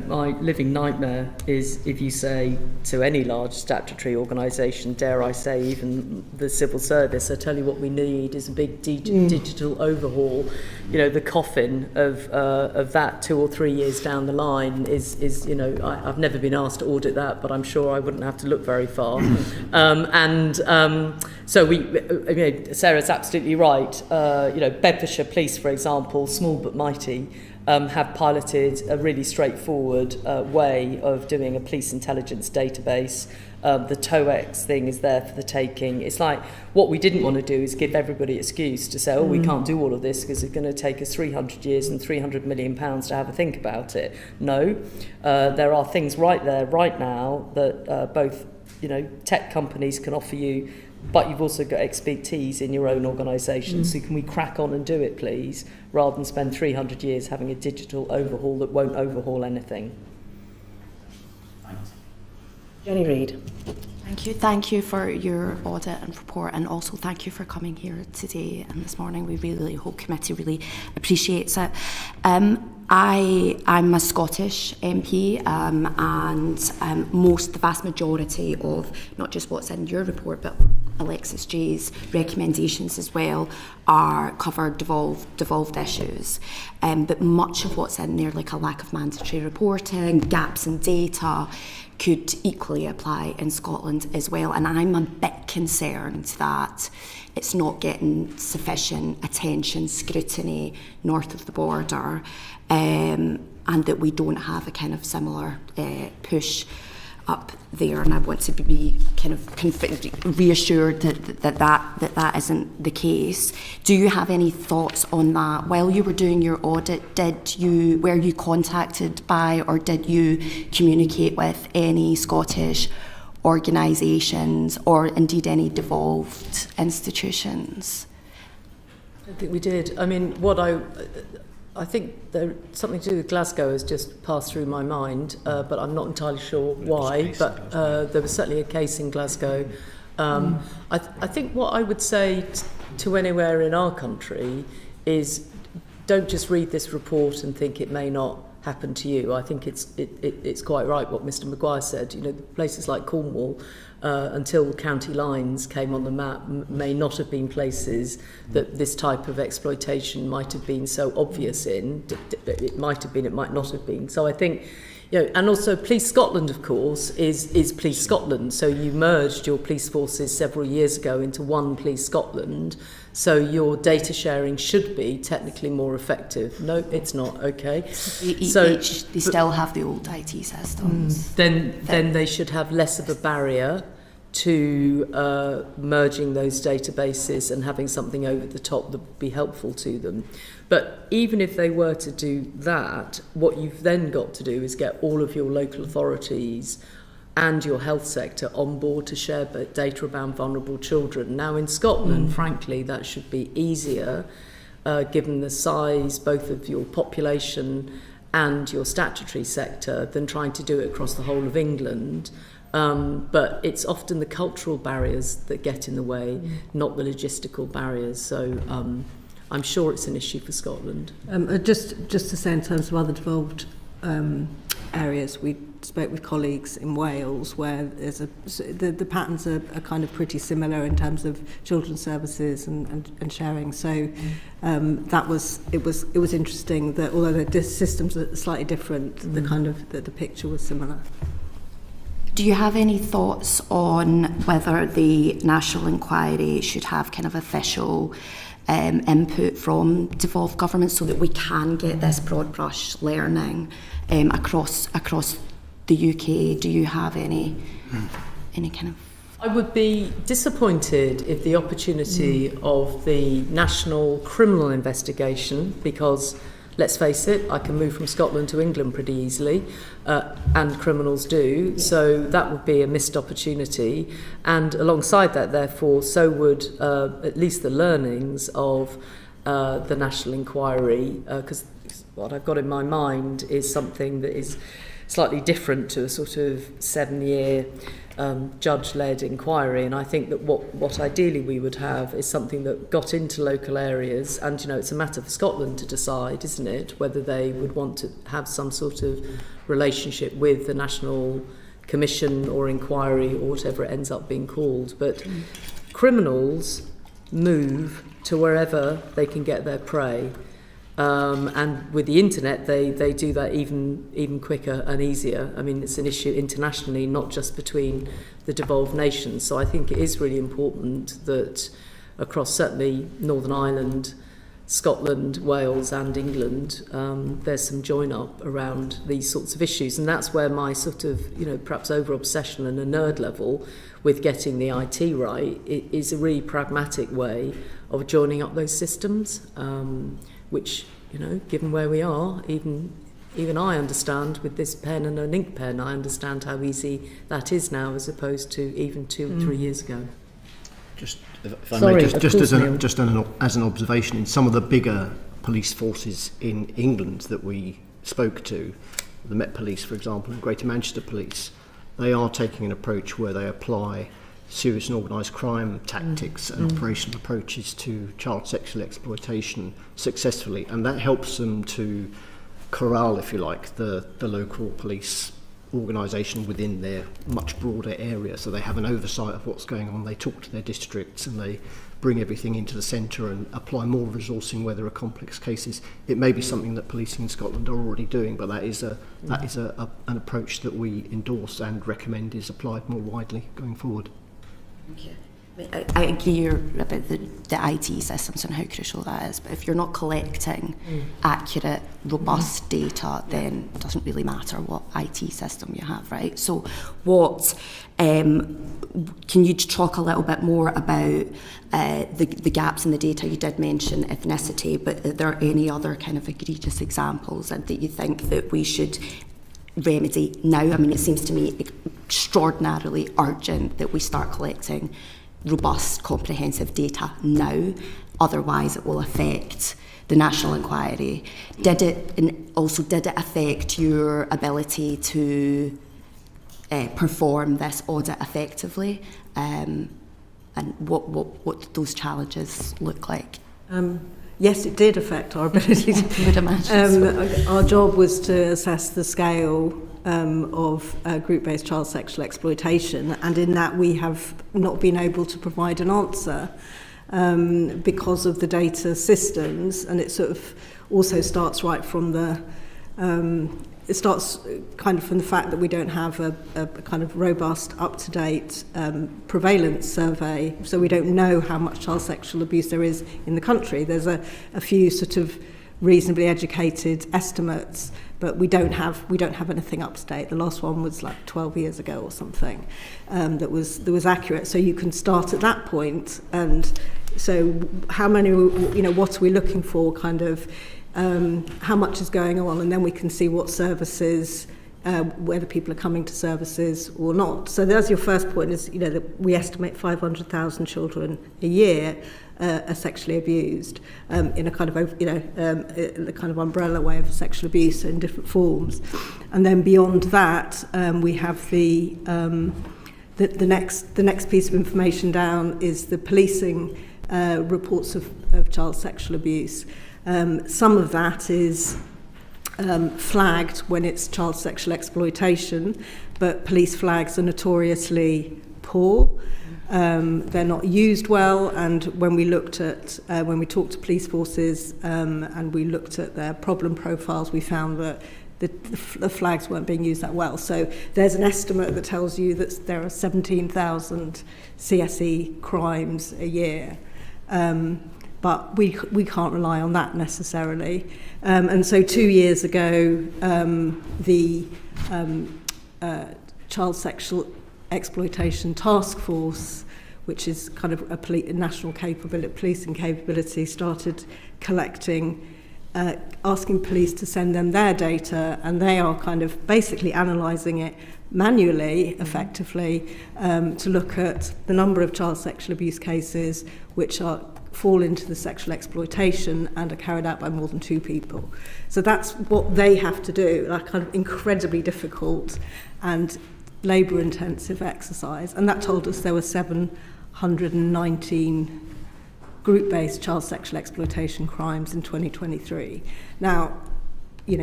my living nightmare is if you say to any large statutory organisation, dare I say even the civil service, I tell you what we need is a big digital overhaul. The coffin of that 2 or 3 years down the line is I've never been asked to audit that, but I'm sure I wouldn't have to look very far. So Sarah's absolutely right. Bedfordshire Police, for example, small but mighty, have piloted a really straightforward way of doing a police intelligence database. The TOEX thing is there for the taking. It's like what we didn't want to do is give everybody an excuse to say, we can't do all of this because it's going to take us 300 years and £300 million to have a think about it. No, there are things right there, right now, that both tech companies can offer you, but you've also got expertise in your own organisation. So can we crack on and do it, please, rather than spend 300 years having a digital overhaul that won't overhaul anything? Thanks. Jenny Reid. Thank you for your audit and report, and also thank you for coming here today and this morning. We really, the whole committee really appreciates it. I'm a Scottish MP, and the vast majority of not just what's in your report, but Alexis J's recommendations as well are covered devolved issues. But much of what's in there, like a lack of mandatory reporting, gaps in data, could equally apply in Scotland as well. And I'm a bit concerned that it's not getting sufficient attention, scrutiny north of the border, and that we don't have a kind of similar push up there. And I want to be kind of reassured that isn't the case. Do you have any thoughts on that? While you were doing your audit, were you contacted by, or did you communicate with any Scottish organisations or indeed any devolved institutions? I don't think we did. I mean, I think something to do with Glasgow has just passed through my mind, but I'm not entirely sure why. But there was certainly a case in Glasgow. I think what I would say to anywhere in our country is don't just read this report and think it may not happen to you. I think it's quite right what Mr Maguire said. Places like Cornwall, until county lines came on the map, may not have been places that this type of exploitation might have been so obvious in. It might have been, it might not have been. So I think, and also Police Scotland, of course, is Police Scotland. So you merged your police forces several years ago into one Police Scotland. So your data sharing should be technically more effective. No, it's not. Okay. They still have the old IT systems. Then they should have less of a barrier to merging those databases and having something over the top that would be helpful to them. But even if they were to do that, what you've then got to do is get all of your local authorities and your health sector on board to share data about vulnerable children. Now in Scotland, frankly, that should be easier given the size both of your population and your statutory sector than trying to do it across the whole of England. But it's often the cultural barriers that get in the way, not the logistical barriers. So I'm sure it's an issue for Scotland. Just to say, in terms of other devolved areas, we spoke with colleagues in Wales where there's the patterns are kind of pretty similar in terms of children's services and sharing. So it was interesting that although the systems are slightly different, the kind of the picture was similar. Do you have any thoughts on whether the National Inquiry should have kind of official input from devolved governments so that we can get this broad brush learning across the UK? Do you have any kind of... I would be disappointed if the opportunity of the national criminal investigation, because let's face it, I can move from Scotland to England pretty easily, and criminals do, so that would be a missed opportunity. And alongside that, therefore, so would at least the learnings of the National Inquiry, because what I've got in my mind is something that is slightly different to a sort of 7-year judge-led inquiry, and I think that what ideally we would have is something that got into local areas, and it's a matter for Scotland to decide, isn't it, whether they would want to have some sort of relationship with the National Commission or Inquiry or whatever it ends up being called. But criminals move to wherever they can get their prey. And with the internet, they do that even quicker and easier. I mean, it's an issue internationally, not just between the devolved nations. So I think it is really important that across certainly Northern Ireland, Scotland, Wales and England, there's some join-up around these sorts of issues. And that's where my sort of, perhaps over-obsession and a nerd level with getting the IT right is a really pragmatic way of joining up those systems. Which, given where we are, even I understand with this pen and an ink pen, I understand how easy that is now as opposed to even 2 or 3 years ago. Just, if I may, as an observation, in some of the bigger police forces in England that we spoke to, the Met Police, for example, and Greater Manchester Police, they are taking an approach where they apply serious and organised crime tactics and operational approaches to child sexual exploitation successfully, and that helps them to corral, if you like, the local police organisation within their much broader area, so they have an oversight of what's going on. They talk to their districts and they bring everything into the centre and apply more resourcing where there are complex cases. It may be something that policing in Scotland are already doing, but that is an approach that we endorse and recommend is applied more widely going forward. I agree about the IT systems and how crucial that is, but if you're not collecting accurate, robust data, then it doesn't really matter what IT system you have, right? So can you talk a little bit more about the gaps in the data? You did mention ethnicity, but are there any other kind of egregious examples that you think that we should remedy now? I mean, it seems to me extraordinarily urgent that we start collecting robust, comprehensive data now, otherwise it will affect the National Inquiry. Did it affect your ability to perform this audit effectively? And what those challenges look like? Yes, it did affect our ability to... would imagine Our job was to assess the scale of group-based child sexual exploitation, and in that we have not been able to provide an answer because of the data systems, and it sort of also starts right from the... it starts kind of from the fact that we don't have a kind of robust, up-to-date prevalence survey, so we don't know how much child sexual abuse there is in the country. There's a few sort of reasonably educated estimates, but we don't have anything up to date. The last one was like 12 years ago or something that was accurate. So you can start at that point, and so how many, what are we looking for, kind of how much is going on, and then we can see what services, whether people are coming to services or not. So that's your first point, is that we estimate 500,000 children a year are sexually abused in a kind of the kind of umbrella way of sexual abuse in different forms. And then beyond that, we have the next piece of information down is the policing reports of child sexual abuse. Some of that is flagged when it's child sexual exploitation, but police flags are notoriously poor. They're not used well, and when we talked to police forces and we looked at their problem profiles, we found that the flags weren't being used that well. So there's an estimate that tells you that there are 17,000 CSE crimes a year. But we can't rely on that necessarily. And so 2 years ago, the Child Sexual Exploitation Task Force, which is kind of a national policing capability, started collecting, asking police to send them their data, and they are kind of basically analysing it manually, effectively, to look at the number of child sexual abuse cases which fall into the sexual exploitation and are carried out by more than 2 people. So that's what they have to do, like kind of incredibly difficult and labour-intensive exercise. And that told us there were 719 group-based child sexual exploitation crimes in 2023. Now,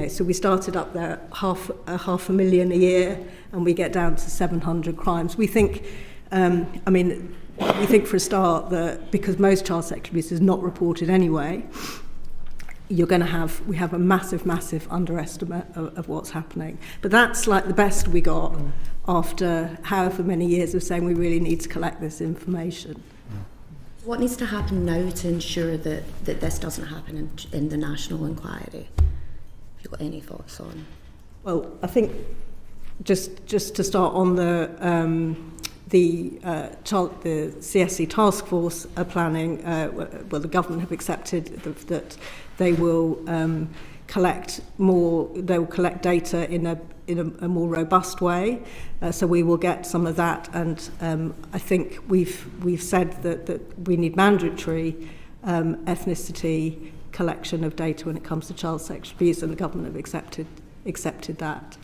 so we started up there half a million a year, and we get down to 700 crimes. We think, we think for a start that because most child sexual abuse is not reported anyway, we have a massive underestimate of what's happening. But that's like the best we got after however many years of saying we really need to collect this information. What needs to happen now to ensure that this doesn't happen in the national inquiry? Have you got any thoughts on? Well, I think just to start on the CSE task force are planning. The government have accepted that they will collect more. They will collect data in a more robust way. So we will get some of that, and I think we've said that we need mandatory ethnicity collection of data when it comes to child sexual abuse, and the government have accepted that.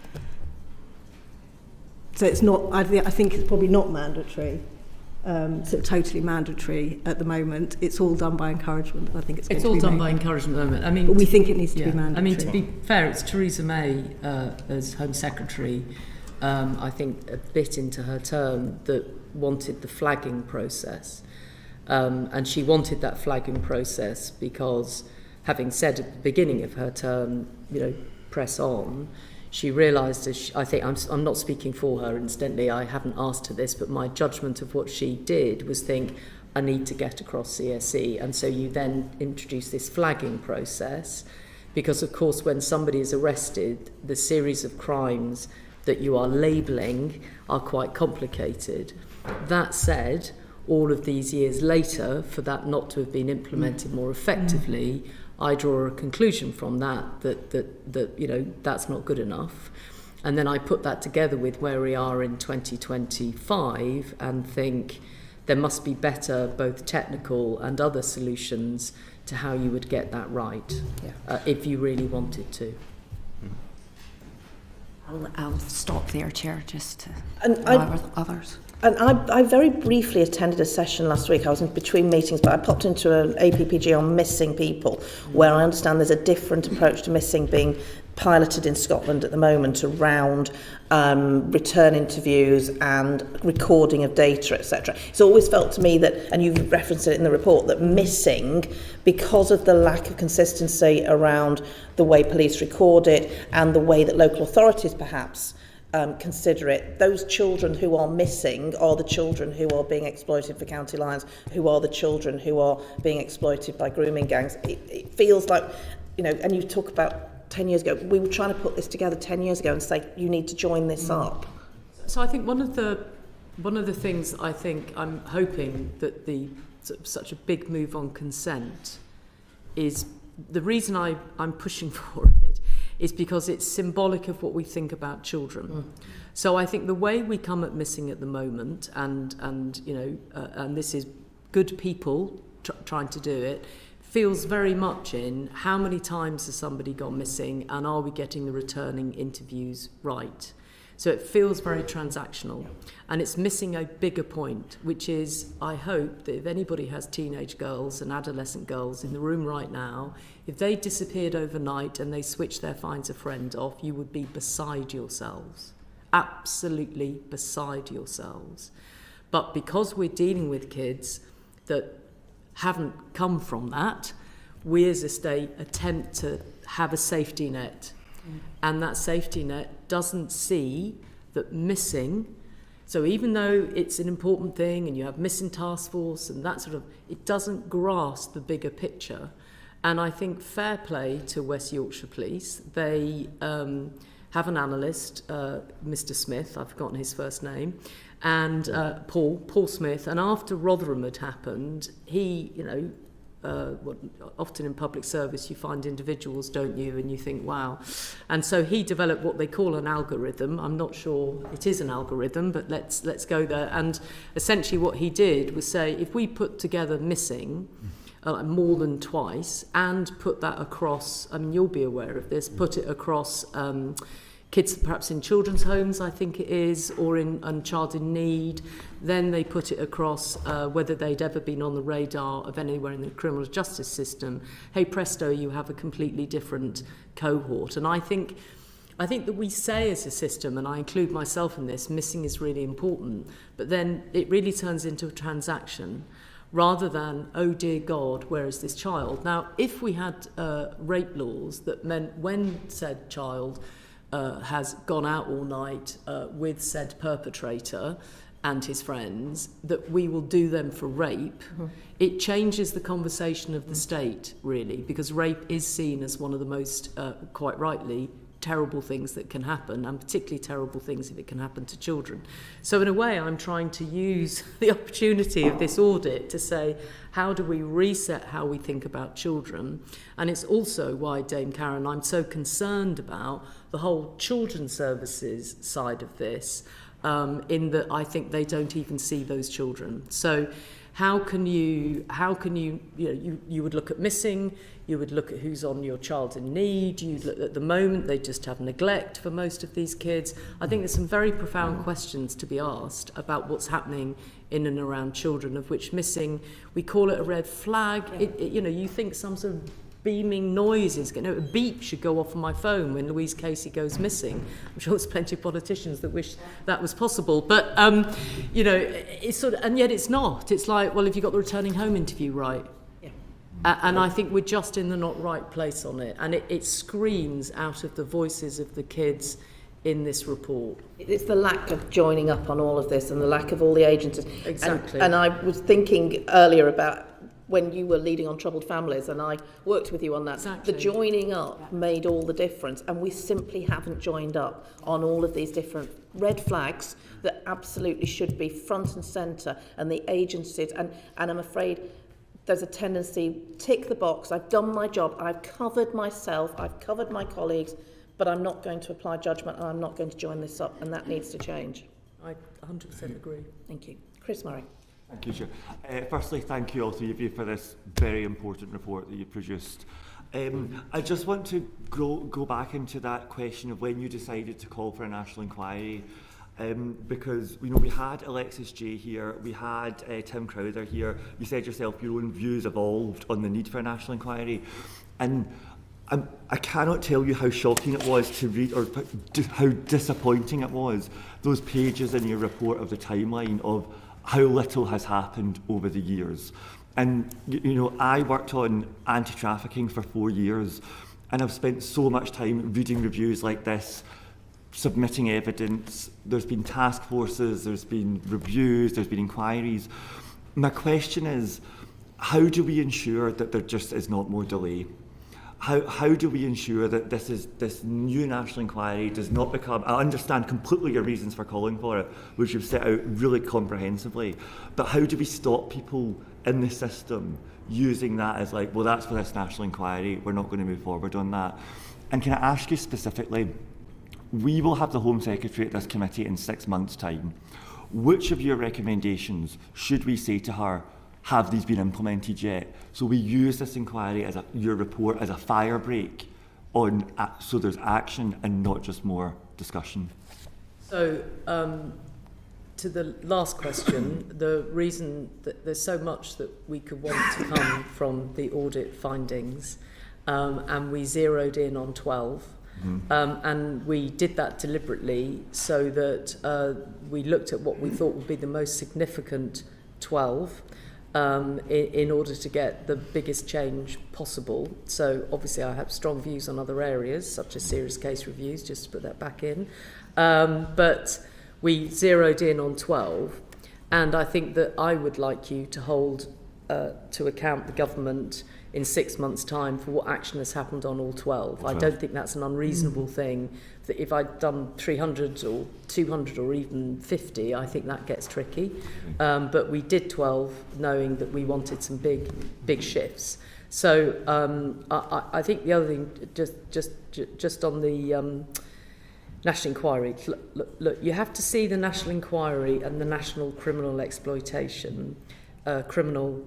So it's not. I think it's probably not mandatory. Totally mandatory at the moment. It's all done by encouragement. I think it's all done by encouragement at the moment. But we think it needs to be mandatory. To be fair, it's Theresa May as Home Secretary. I think a bit into her term that wanted the flagging process, and she wanted that flagging process because, having said at the beginning of her term, press on. She realised, I think I'm not speaking for her, incidentally, I haven't asked her this, but my judgment of what she did was think, I need to get across CSE. And so you then introduce this flagging process, because of course when somebody is arrested, the series of crimes that you are labelling are quite complicated. That said, all of these years later, for that not to have been implemented more effectively, I draw a conclusion from that that's not good enough. And then I put that together with where we are in 2025 and think there must be better both technical and other solutions to how you would get that right, if you really wanted to. I'll stop there, Chair, just to allow others. And I very briefly attended a session last week. I was in between meetings, but I popped into an APPG on missing people, where I understand there's a different approach to missing being piloted in Scotland at the moment around return interviews and recording of data, etc. It's always felt to me that, and you've referenced it in the report, that missing, because of the lack of consistency around the way police record it and the way that local authorities perhaps consider it, those children who are missing are the children who are being exploited for county lines, who are the children who are being exploited by grooming gangs. It feels like, and you talk about 10 years ago, we were trying to put this together 10 years ago and say, you need to join this up. So I think one of the things I think I'm hoping that such a big move on consent is the reason I'm pushing for it is because it's symbolic of what we think about children. So I think the way we come at missing at the moment, and this is good people trying to do it, feels very much in how many times has somebody gone missing and are we getting the returning interviews right? So it feels very transactional, and it's missing a bigger point, which is I hope that if anybody has teenage girls and adolescent girls in the room right now, if they disappeared overnight and they switched their finds a friend off, you would be beside yourselves, absolutely beside yourselves. But because we're dealing with kids that haven't come from that, we as a state attempt to have a safety net. And that safety net doesn't see that missing, so even though it's an important thing and you have missing task force and that sort of, it doesn't grasp the bigger picture. And I think fair play to West Yorkshire Police. They have an analyst, Mr. Smith, I've forgotten his first name, and Paul Smith. And after Rotherham had happened, he, often in public service you find individuals, don't you, and you think, wow. And so he developed what they call an algorithm. I'm not sure it is an algorithm, but let's go there. And essentially what he did was say, if we put together missing more than twice and put that across, I mean, you'll be aware of this, put it across kids perhaps in children's homes, I think it is, or in child in need. Then they put it across whether they'd ever been on the radar of anywhere in the criminal justice system. Hey presto, you have a completely different cohort. And I think that we say as a system, and I include myself in this, missing is really important, but then it really turns into a transaction rather than, oh dear God, where is this child? Now, if we had rape laws that meant when said child has gone out all night with said perpetrator and his friends, that we will do them for rape, it changes the conversation of the state, really, because rape is seen as one of the most, quite rightly, terrible things that can happen, and particularly terrible things if it can happen to children. So in a way, I'm trying to use the opportunity of this audit to say, how do we reset how we think about children? And it's also why, Dame Karen, I'm so concerned about the whole children's services side of this, in that I think they don't even see those children. So how can you would look at missing, you would look at who's on your child in need, you'd look at the moment, they just have neglect for most of these kids. I think there's some very profound questions to be asked about what's happening in and around children, of which missing, we call it a red flag. You think some sort of beaming noises, a beep should go off on my phone when Louise Casey goes missing. I'm sure there's plenty of politicians that wish that was possible, but it's sort of, and yet it's not. It's like, well, have you got the returning home interview right? Yeah. And I think we're just in the not right place on it, and it screams out of the voices of the kids in this report. It's the lack of joining up on all of this and the lack of all the agencies. Exactly. And I was thinking earlier about when you were leading on troubled families, and I worked with you on that. Exactly. The joining up made all the difference, and we simply haven't joined up on all of these different red flags that absolutely should be front and centre, and the agencies, and I'm afraid there's a tendency, tick the box, I've done my job, I've covered myself, I've covered my colleagues, but I'm not going to apply judgment, and I'm not going to join this up, and that needs to change. I 100% agree. Thank you. Chris Murray. Thank you, Chair. Firstly, thank you all three of you for this very important report that you produced. I just want to go back into that question of when you decided to call for a national inquiry, because we had Alexis J here, we had Tim Crowther here. You said yourself your own views evolved on the need for a national inquiry, and I cannot tell you how shocking it was to read, or how disappointing it was, those pages in your report of the timeline of how little has happened over the years. And I worked on anti-trafficking for 4 years, and I've spent so much time reading reviews like this, submitting evidence. There's been task forces, there's been reviews, there's been inquiries. My question is, how do we ensure that there just is not more delay? How do we ensure that this new national inquiry does not become... I understand completely your reasons for calling for it, which you've set out really comprehensively, but how do we stop people in the system using that as like, well, that's for this national inquiry, we're not going to move forward on that? And can I ask you specifically, we will have the Home Secretary at this committee in 6 months' time. Which of your recommendations should we say to her, have these been implemented yet? So we use this inquiry, your report, as a fire break so there's action and not just more discussion. So, to the last question, the reason that there's so much that we could want to come from the audit findings, and we zeroed in on 12, and we did that deliberately so that we looked at what we thought would be the most significant 12. in order to get the biggest change possible. So obviously I have strong views on other areas, such as serious case reviews, just to put that back in. But we zeroed in on 12, and I think that I would like you to hold to account the government in 6 months' time for what action has happened on all 12. I don't think that's an unreasonable thing. That if I'd done 300 or 200 or even 50, I think that gets tricky. But we did 12, knowing that we wanted some big shifts. So I think the other thing, just on the national inquiry, look, you have to see the national inquiry and the national criminal exploitation, criminal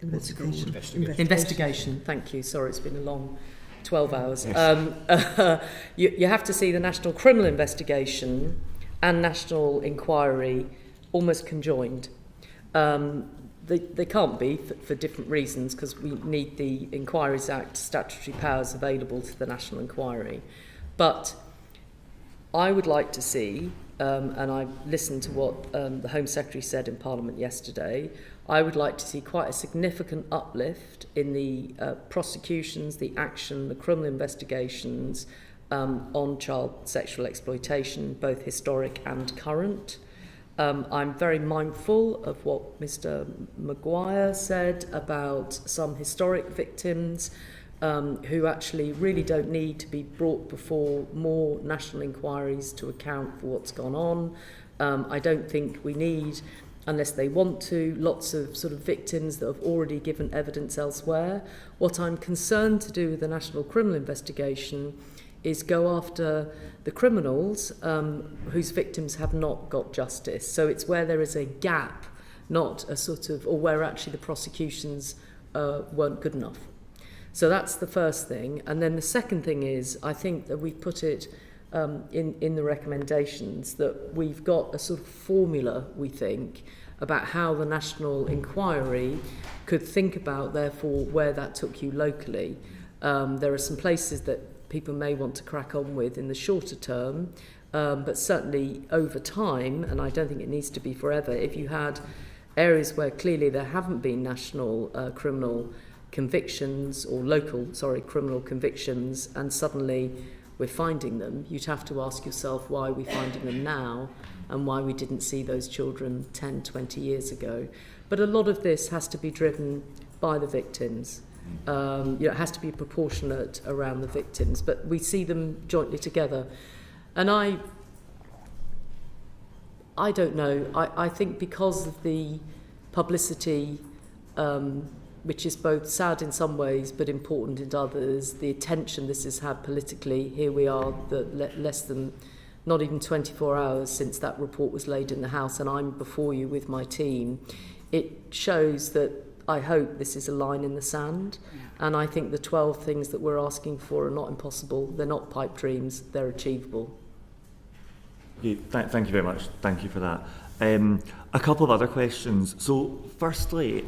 investigation. Thank you. Sorry, it's been a long 12 hours. Yes. You have to see the national criminal investigation and national inquiry almost conjoined. They can't be for different reasons, because we need the Inquiries Act statutory powers available to the national inquiry. But I would like to see, and I listened to what the Home Secretary said in Parliament yesterday, I would like to see quite a significant uplift in the prosecutions, the action, the criminal investigations on child sexual exploitation, both historic and current. I'm very mindful of what Mr. Maguire said about some historic victims who actually really don't need to be brought before more national inquiries to account for what's gone on. I don't think we need, unless they want to, lots of sort of victims that have already given evidence elsewhere. What I'm concerned to do with the national criminal investigation is go after the criminals whose victims have not got justice. So it's where there is a gap, not a sort of, or where actually the prosecutions weren't good enough. So that's the first thing. And then the second thing is, I think that we've put it in the recommendations, that we've got a sort of formula, we think, about how the national inquiry could think about, therefore, where that took you locally. There are some places that people may want to crack on with in the shorter term, but certainly over time, and I don't think it needs to be forever, if you had areas where clearly there haven't been national criminal convictions, or local, criminal convictions, and suddenly we're finding them, you'd have to ask yourself why we're finding them now and why we didn't see those children 10, 20 years ago. But a lot of this has to be driven by the victims. It has to be proportionate around the victims, but we see them jointly together. And I don't know, I think because of the publicity, which is both sad in some ways but important in others, the attention this has had politically, here we are, less than, not even 24 hours since that report was laid in the House, and I'm before you with my team. It shows that I hope this is a line in the sand, and I think the 12 things that we're asking for are not impossible, they're not pipe dreams, they're achievable. Okay, thank you very much. Thank you for that. A couple of other questions. So, firstly,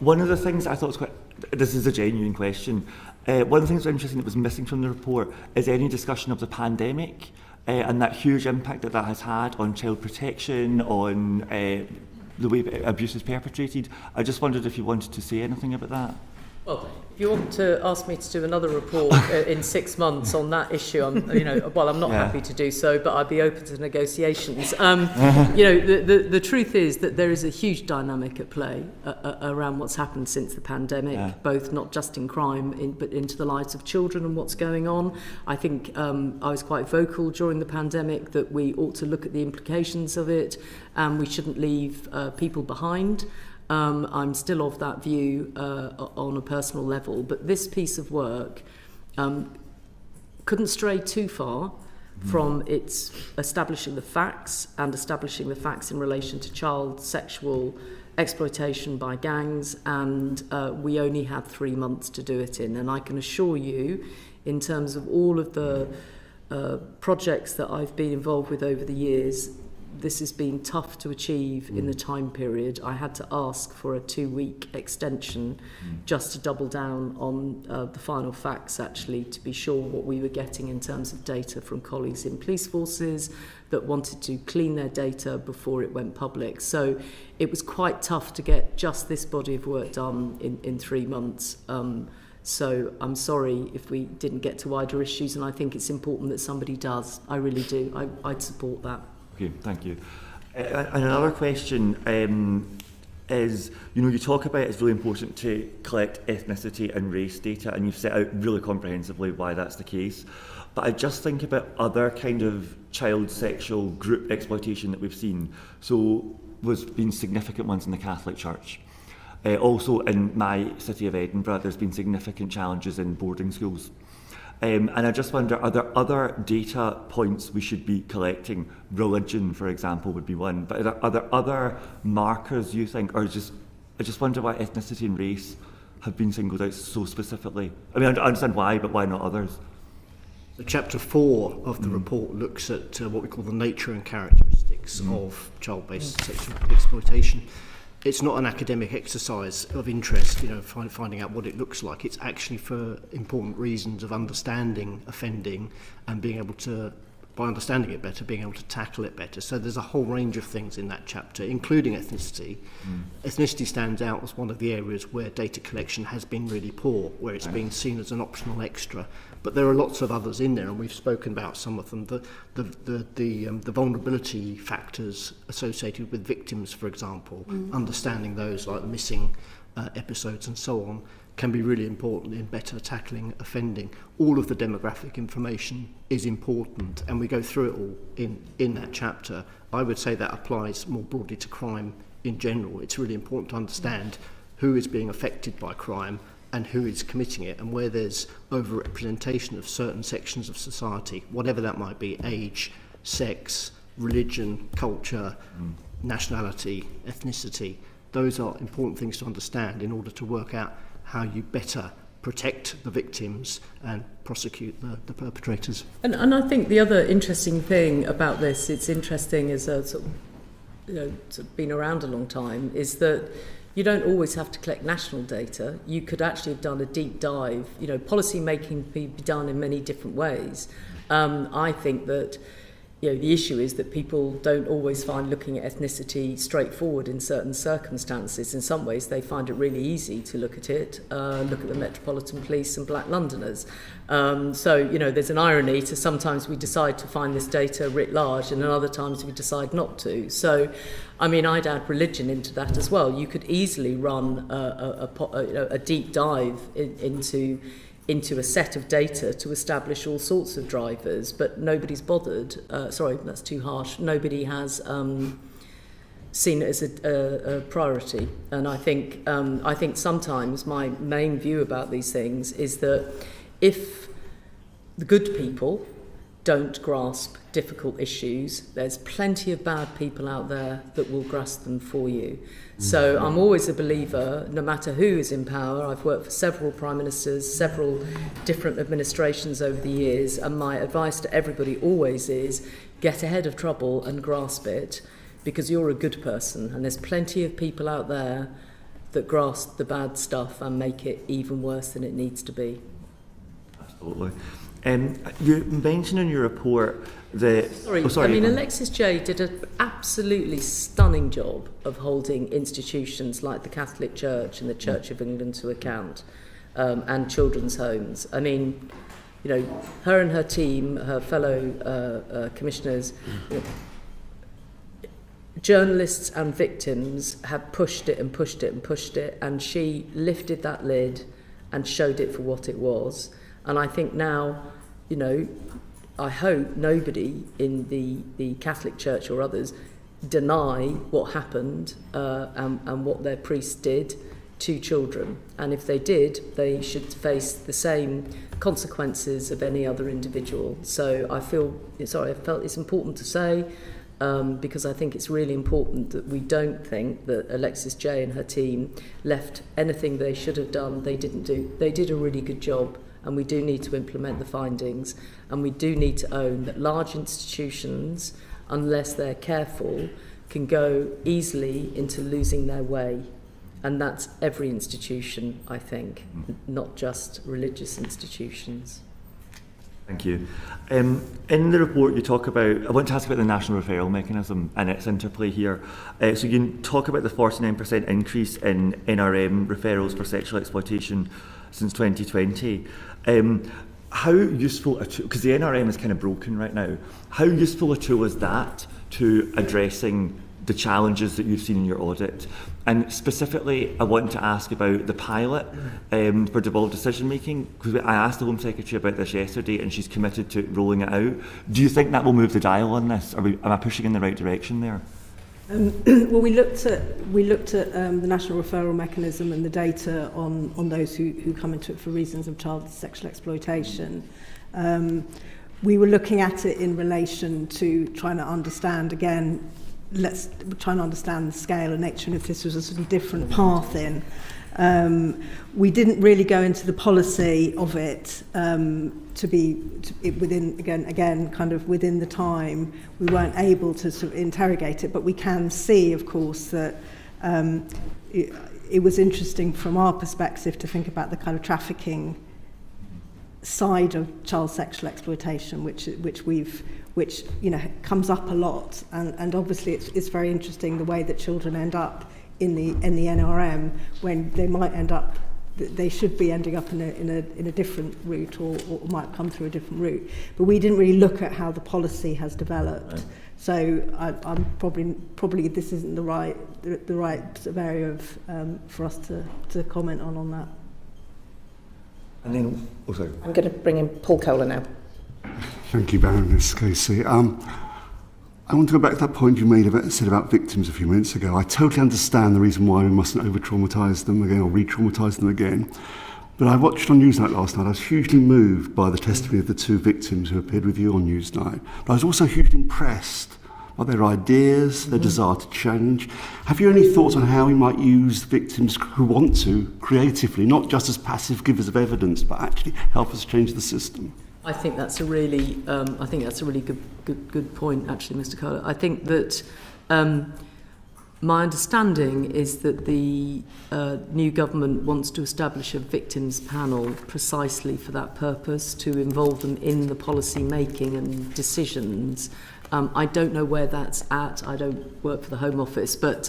one of the things I thought was quite, this is a genuine question, one of the things that was interesting that was missing from the report is any discussion of the pandemic and that huge impact that has had on child protection, on the way abuse is perpetrated. I just wondered if you wanted to say anything about that. Well, if you want to ask me to do another report in 6 months on that issue, I'm not happy to do so, but I'd be open to negotiations. The truth is that there is a huge dynamic at play around what's happened since the pandemic, both not just in crime, but into the lives of children and what's going on. I think I was quite vocal during the pandemic that we ought to look at the implications of it, and we shouldn't leave people behind. I'm still of that view on a personal level, but this piece of work couldn't stray too far from its establishing the facts in relation to child sexual exploitation by gangs, and we only had 3 months to do it in. And I can assure you, in terms of all of the projects that I've been involved with over the years, this has been tough to achieve in the time period. I had to ask for a 2-week extension just to double down on the final facts, actually, to be sure what we were getting in terms of data from colleagues in police forces that wanted to clean their data before it went public. So it was quite tough to get just this body of work done in 3 months. So I'm sorry if we didn't get to wider issues, and I think it's important that somebody does. I really do. I'd support that. Okay, thank you. And another question is, you talk about it's really important to collect ethnicity and race data, and you've set out really comprehensively why that's the case. But I just think about other kind of child sexual group exploitation that we've seen. So there's been significant ones in the Catholic Church. Also in my city of Edinburgh, there's been significant challenges in boarding schools. And I just wonder, are there other data points we should be collecting? Religion, for example, would be one. But are there other markers, you think? Or I just wonder why ethnicity and race have been singled out so specifically. I mean, I understand why, but why not others? The chapter 4 of the report looks at what we call the nature and characteristics of child-based sexual exploitation. It's not an academic exercise of interest, finding out what it looks like. It's actually for important reasons of understanding offending and being able to, by understanding it better, being able to tackle it better. So there's a whole range of things in that chapter, including ethnicity. Ethnicity stands out as one of the areas where data collection has been really poor, where it's been seen as an optional extra. But there are lots of others in there, and we've spoken about some of them. The vulnerability factors associated with victims, for example, understanding those, like missing episodes and so on, can be really important in better tackling offending. All of the demographic information is important, and we go through it all in that chapter. I would say that applies more broadly to crime in general. It's really important to understand who is being affected by crime and who is committing it, and where there's overrepresentation of certain sections of society, whatever that might be: age, sex, religion, culture, nationality, ethnicity. Those are important things to understand in order to work out how you better protect the victims and prosecute the perpetrators. And I think the other interesting thing about this, it's interesting as a sort of been around a long time, is that you don't always have to collect national data. You could actually have done a deep dive. Policy making can be done in many different ways. I think that the issue is that people don't always find looking at ethnicity straightforward in certain circumstances. In some ways, they find it really easy to look at it, look at the Metropolitan Police and Black Londoners. So, there's an irony to sometimes we decide to find this data writ large, and then other times we decide not to. So, I'd add religion into that as well. You could easily run a deep dive into a set of data to establish all sorts of drivers, but nobody's bothered. Sorry, that's too harsh. Nobody has seen it as a priority. And I think sometimes my main view about these things is that if the good people don't grasp difficult issues, there's plenty of bad people out there that will grasp them for you. So I'm always a believer, no matter who is in power. I've worked for several prime ministers, several different administrations over the years, and my advice to everybody always is get ahead of trouble and grasp it, because you're a good person, and there's plenty of people out there that grasp the bad stuff and make it even worse than it needs to be. Absolutely. You mentioned in your report that... Alexis J did an absolutely stunning job of holding institutions like the Catholic Church and the Church of England to account, and children's homes. Her and her team, her fellow commissioners, journalists and victims have pushed it and pushed it and pushed it, and she lifted that lid and showed it for what it was. And I think now, I hope nobody in the Catholic Church or others deny what happened and what their priest did to children. And if they did, they should face the same consequences of any other individual. So I felt it's important to say, because I think it's really important that we don't think that Alexis J and her team left anything they should have done, they didn't do. They did a really good job. And we do need to implement the findings, and we do need to own that large institutions unless they're careful, can go easily into losing their way. And that's every institution, I think, not just religious institutions. Thank you. In the report you talk about, I want to ask about the national referral mechanism and its interplay here. So you can talk about the 49% increase in NRM referrals for sexual exploitation since 2020. How useful a tool, because the NRM is kind of broken right now, how useful a tool is that to addressing the challenges that you've seen in your audit? And specifically, I want to ask about the pilot for devolved decision making, because I asked the Home Secretary about this yesterday and she's committed to rolling it out. Do you think that will move the dial on this? Am I pushing in the right direction there? Well, we looked at the national referral mechanism and the data on those who come into it for reasons of child sexual exploitation. We were looking at it in relation to trying to understand, again, let's try and understand the scale and nature and if this was a sort of different path in. We didn't really go into the policy of it within, again, kind of within the time. We weren't able to sort of interrogate it, but we can see, of course, that it was interesting from our perspective to think about the kind of trafficking side of child sexual exploitation, which you know comes up a lot, and obviously it's very interesting the way that children end up in the NRM when they might end up, they should be ending up in a different route or might come through a different route. But we didn't really look at how the policy has developed. Right. So I'm probably this isn't the right sort of area of for us to comment on that. And then, sorry. I'm going to bring in Paul Kohler now. Thank you, Baroness Casey. I want to go back to that point you said about victims a few minutes ago. I totally understand the reason why we mustn't over-traumatise them again or re-traumatise them again. But I watched on Newsnight last night. I was hugely moved by the testimony of the two victims who appeared with you on Newsnight. But I was also hugely impressed by their ideas, their desire to change. Have you any thoughts on how we might use victims who want to creatively, not just as passive givers of evidence, but actually help us change the system? I think that's a really good point, actually, Mr. Kohler. I think that my understanding is that the new government wants to establish a victims panel precisely for that purpose, to involve them in the policy making and decisions. I don't know where that's at. I don't work for the Home Office, but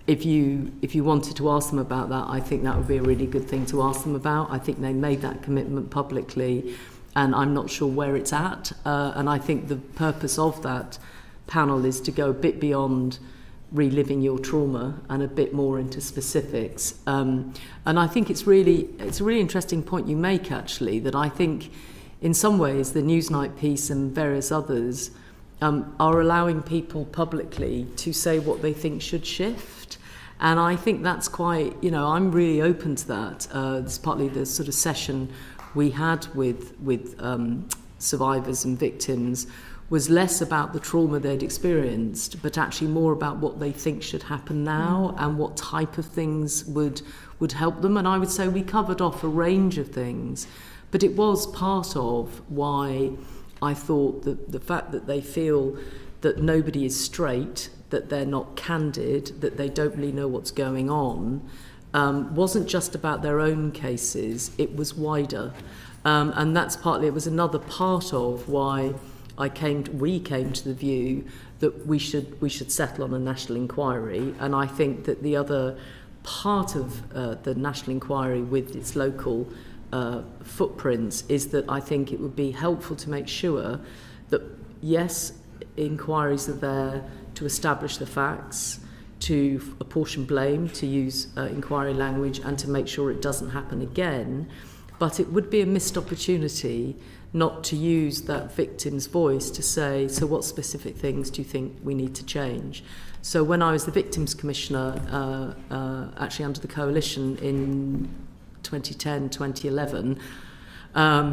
if you wanted to ask them about that, I think that would be a really good thing to ask them about. I think they made that commitment publicly, and I'm not sure where it's at. And I think the purpose of that panel is to go a bit beyond reliving your trauma and a bit more into specifics. And I think it's a really interesting point you make, actually, that I think in some ways the Newsnight piece and various others are allowing people publicly to say what they think should shift. And I think that's quite, I'm really open to that. It's partly the sort of session we had with survivors and victims was less about the trauma they'd experienced, but actually more about what they think should happen now and what type of things would help them. And I would say we covered off a range of things, but it was part of why I thought that the fact that they feel that nobody is straight, that they're not candid, that they don't really know what's going on, wasn't just about their own cases, it was wider. And that's partly, it was another part of why we came to the view that we should settle on a national inquiry. And I think that the other part of the national inquiry with its local footprints is that I think it would be helpful to make sure that, yes, inquiries are there to establish the facts, to apportion blame, to use inquiry language, and to make sure it doesn't happen again. But it would be a missed opportunity not to use that victim's voice to say, so what specific things do you think we need to change? So when I was the Victims Commissioner, actually under the Coalition in 2010, 2011,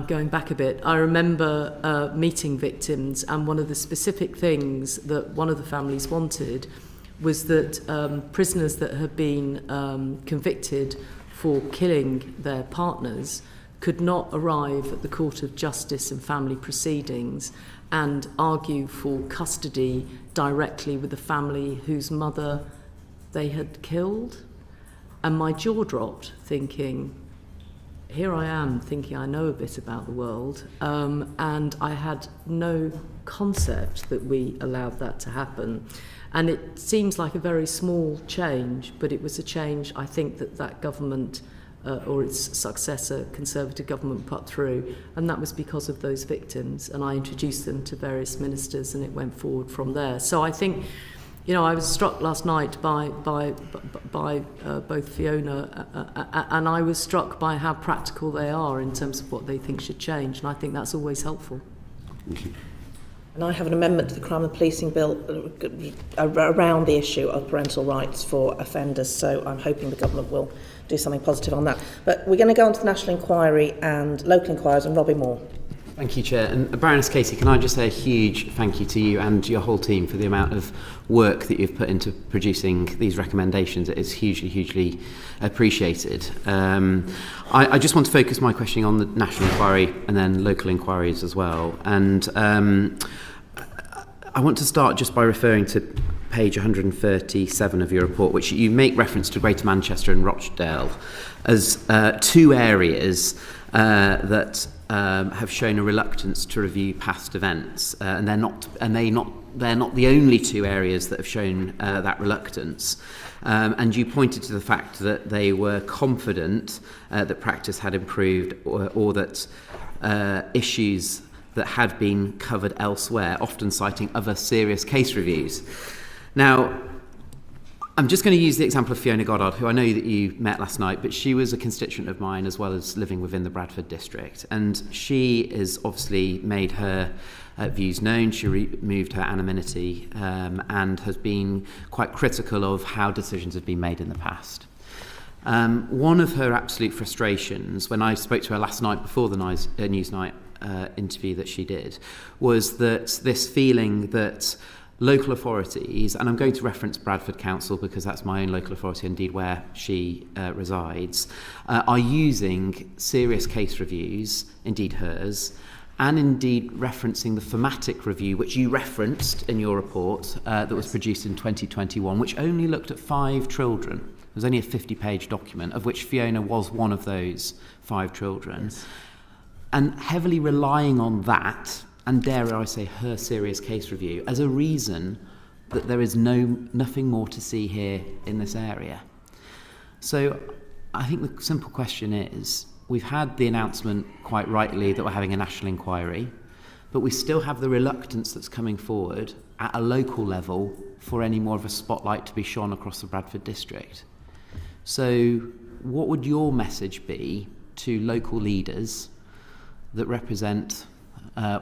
going back a bit, I remember meeting victims, and one of the specific things that one of the families wanted was that prisoners that had been convicted for killing their partners could not arrive at the Court of Justice and family proceedings and argue for custody directly with the family whose mother they had killed. And my jaw dropped, thinking, here I am thinking I know a bit about the world, and I had no concept that we allowed that to happen. And it seems like a very small change, but it was a change I think that government or its successor, Conservative government, put through, and that was because of those victims, and I introduced them to various ministers and it went forward from there. So I think, you know, I was struck last night by both Fiona and I was struck by how practical they are in terms of what they think should change, and I think that's always helpful. Thank you. And I have an amendment to the Crime and Policing Bill around the issue of parental rights for offenders, so I'm hoping the government will do something positive on that. But we're going to go on to the National Inquiry and local inquiries, and Robbie Moore. Thank you, Chair. And Baroness Casey, can I just say a huge thank you to you and your whole team for the amount of work that you've put into producing these recommendations. It is hugely, hugely appreciated. I just want to focus my questioning on the National Inquiry and then local inquiries as well. And I want to start just by referring to page 137 of your report, which you make reference to Greater Manchester and Rochdale as two areas that have shown a reluctance to review past events, and they're not the only two areas that have shown that reluctance. And you pointed to the fact that they were confident that practice had improved, or that issues that had been covered elsewhere, often citing other serious case reviews. Now, I'm just going to use the example of Fiona Goddard, who I know that you met last night, but she was a constituent of mine as well as living within the Bradford district. And she has obviously made her views known. She removed her anonymity and has been quite critical of how decisions have been made in the past. One of her absolute frustrations, when I spoke to her last night before the Newsnight interview that she did, was that this feeling that local authorities, and I'm going to reference Bradford Council because that's my own local authority, indeed where she resides, are using serious case reviews, indeed hers, and indeed referencing the thematic review which you referenced in your report that was produced in 2021, which only looked at 5 children. It was only a 50-page document, of which Fiona was one of those 5 children. Yes. And heavily relying on that, and dare I say her serious case review, as a reason that there is nothing more to see here in this area. So I think the simple question is, we've had the announcement quite rightly that we're having a national inquiry, but we still have the reluctance that's coming forward at a local level for any more of a spotlight to be shone across the Bradford district. So what would your message be to local leaders that represent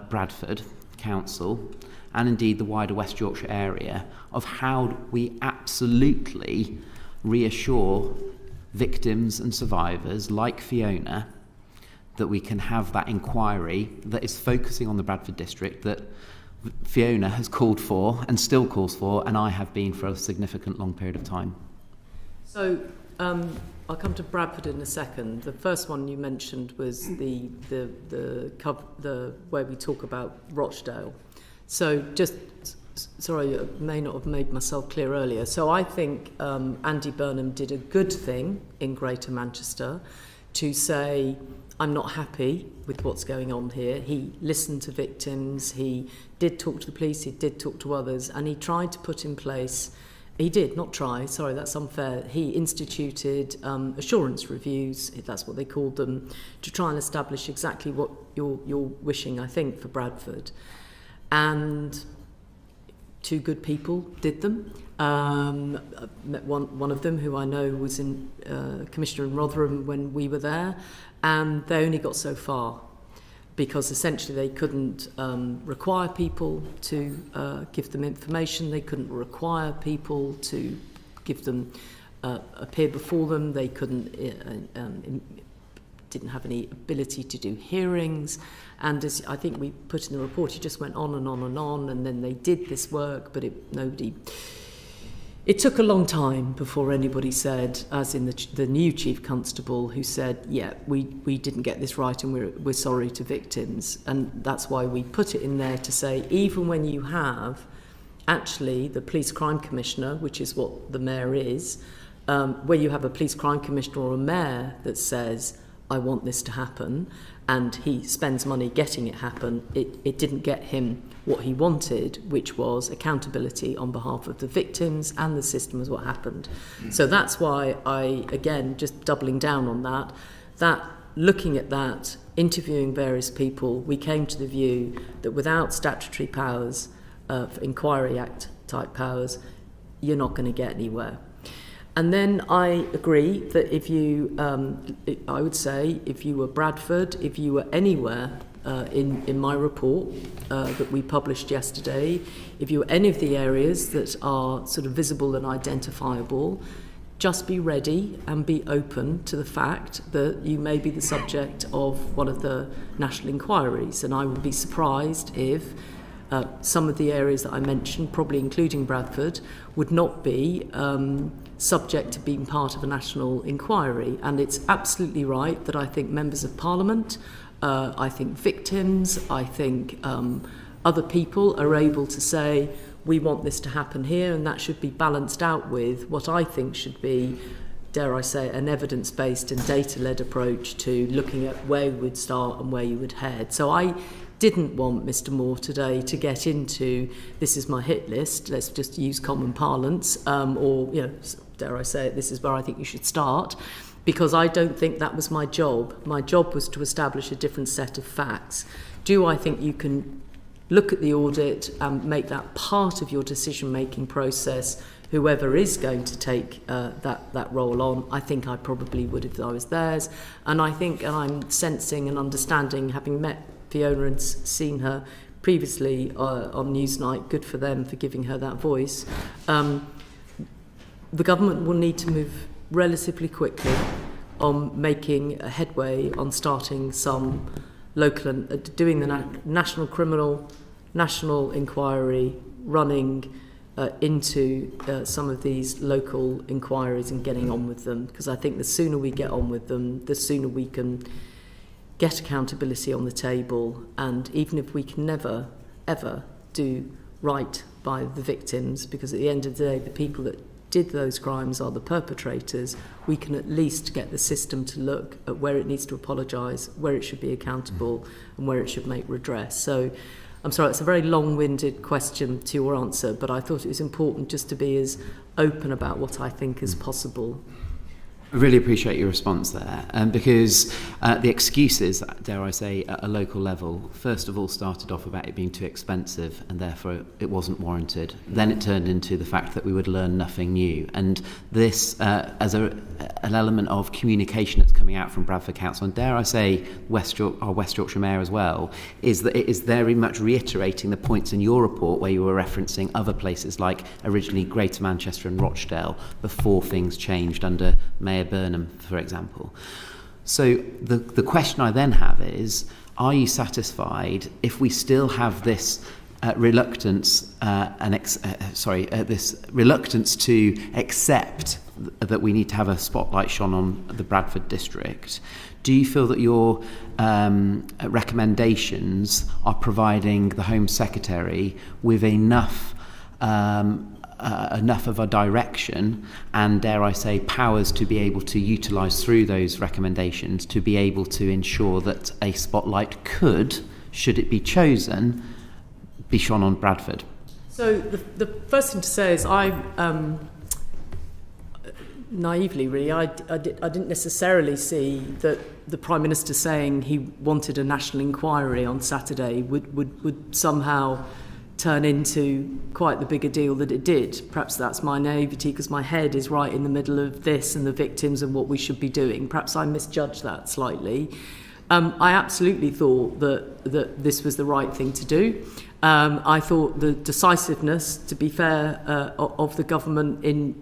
Bradford Council and indeed the wider West Yorkshire area of how we absolutely reassure victims and survivors like Fiona that we can have that inquiry that is focusing on the Bradford district that Fiona has called for and still calls for, and I have been for a significant long period of time? So I'll come to Bradford in a second. The first one you mentioned was the where we talk about Rochdale. So just sorry, I may not have made myself clear earlier. So I think Andy Burnham did a good thing in Greater Manchester to say, I'm not happy with what's going on here. He listened to victims, he did talk to the police, he did talk to others, and he tried to put in place, he did, not try, sorry, that's unfair. He instituted assurance reviews, if that's what they called them, to try and establish exactly what you're wishing, I think, for Bradford. And 2 good people did them. I met one of them who I know was in Commissioner in Rotherham when we were there, and they only got so far because essentially they couldn't require people to give them information, they couldn't require people to give them appear before them, they couldn't didn't have any ability to do hearings, and as I think we put in the report, it just went on and on and on, and then they did this work, but nobody It took a long time before anybody said, as in the new Chief Constable, who said, yeah, we didn't get this right and we're sorry to victims. And that's why we put it in there to say, even when you have actually the Police Crime Commissioner, which is what the mayor is, where you have a Police Crime Commissioner or a mayor that says, I want this to happen, and he spends money getting it happen, it didn't get him what he wanted, which was accountability on behalf of the victims and the system is what happened. So that's why I, again, just doubling down on that looking at that, interviewing various people, we came to the view that without statutory powers, Inquiry Act type powers, you're not going to get anywhere. And then I agree that if you, I would say, if you were Bradford, if you were anywhere in my report that we published yesterday, if you were any of the areas that are sort of visible and identifiable, just be ready and be open to the fact that you may be the subject of one of the national inquiries. And I would be surprised if some of the areas that I mentioned, probably including Bradford, would not be subject to being part of a national inquiry. And it's absolutely right that I think members of Parliament, I think victims, I think other people are able to say, we want this to happen here, and that should be balanced out with what I think should be, dare I say, an evidence-based and data-led approach to looking at where you would start and where you would head. So I didn't want Mr. Moore today to get into, this is my hit list, let's just use common parlance, or, you know, dare I say it, this is where I think you should start, because I don't think that was my job. My job was to establish a different set of facts. Do I think you can look at the audit and make that part of your decision-making process, whoever is going to take that role on? I think I probably would if I was theirs. And I think, and I'm sensing and understanding, having met Fiona and seen her previously on Newsnight, good for them for giving her that voice, the government will need to move relatively quickly on making a headway on starting some local and doing the national inquiry, running into some of these local inquiries and getting on with them, because I think the sooner we get on with them, the sooner we can get accountability on the table. And even if we can never ever do right by the victims, because at the end of the day the people that did those crimes are the perpetrators, we can at least get the system to look at where it needs to apologise, where it should be accountable, and where it should make redress. So I'm sorry, it's a very long-winded question to your answer, but I thought it was important just to be as open about what I think is possible. I really appreciate your response there, because the excuses, dare I say, at a local level, first of all started off about it being too expensive and therefore it wasn't warranted. Then it turned into the fact that we would learn nothing new. And this, as an element of communication that's coming out from Bradford Council, and dare I say our West Yorkshire Mayor as well, is that it is very much reiterating the points in your report where you were referencing other places like originally Greater Manchester and Rochdale before things changed under Mayor Burnham, for example. So the question I then have is, are you satisfied if we still have this reluctance to accept that we need to have a spotlight shone on the Bradford district? Do you feel that your recommendations are providing the Home Secretary with enough of a direction and, dare I say, powers to be able to utilise through those recommendations to be able to ensure that a spotlight could, should it be chosen, be shone on Bradford? So the first thing to say is I naively really I didn't necessarily see that the Prime Minister saying he wanted a national inquiry on Saturday would somehow turn into quite the bigger deal that it did. Perhaps that's my naivety, because my head is right in the middle of this and the victims and what we should be doing. Perhaps I misjudged that slightly. I absolutely thought that this was the right thing to do. I thought the decisiveness, to be fair, of the government in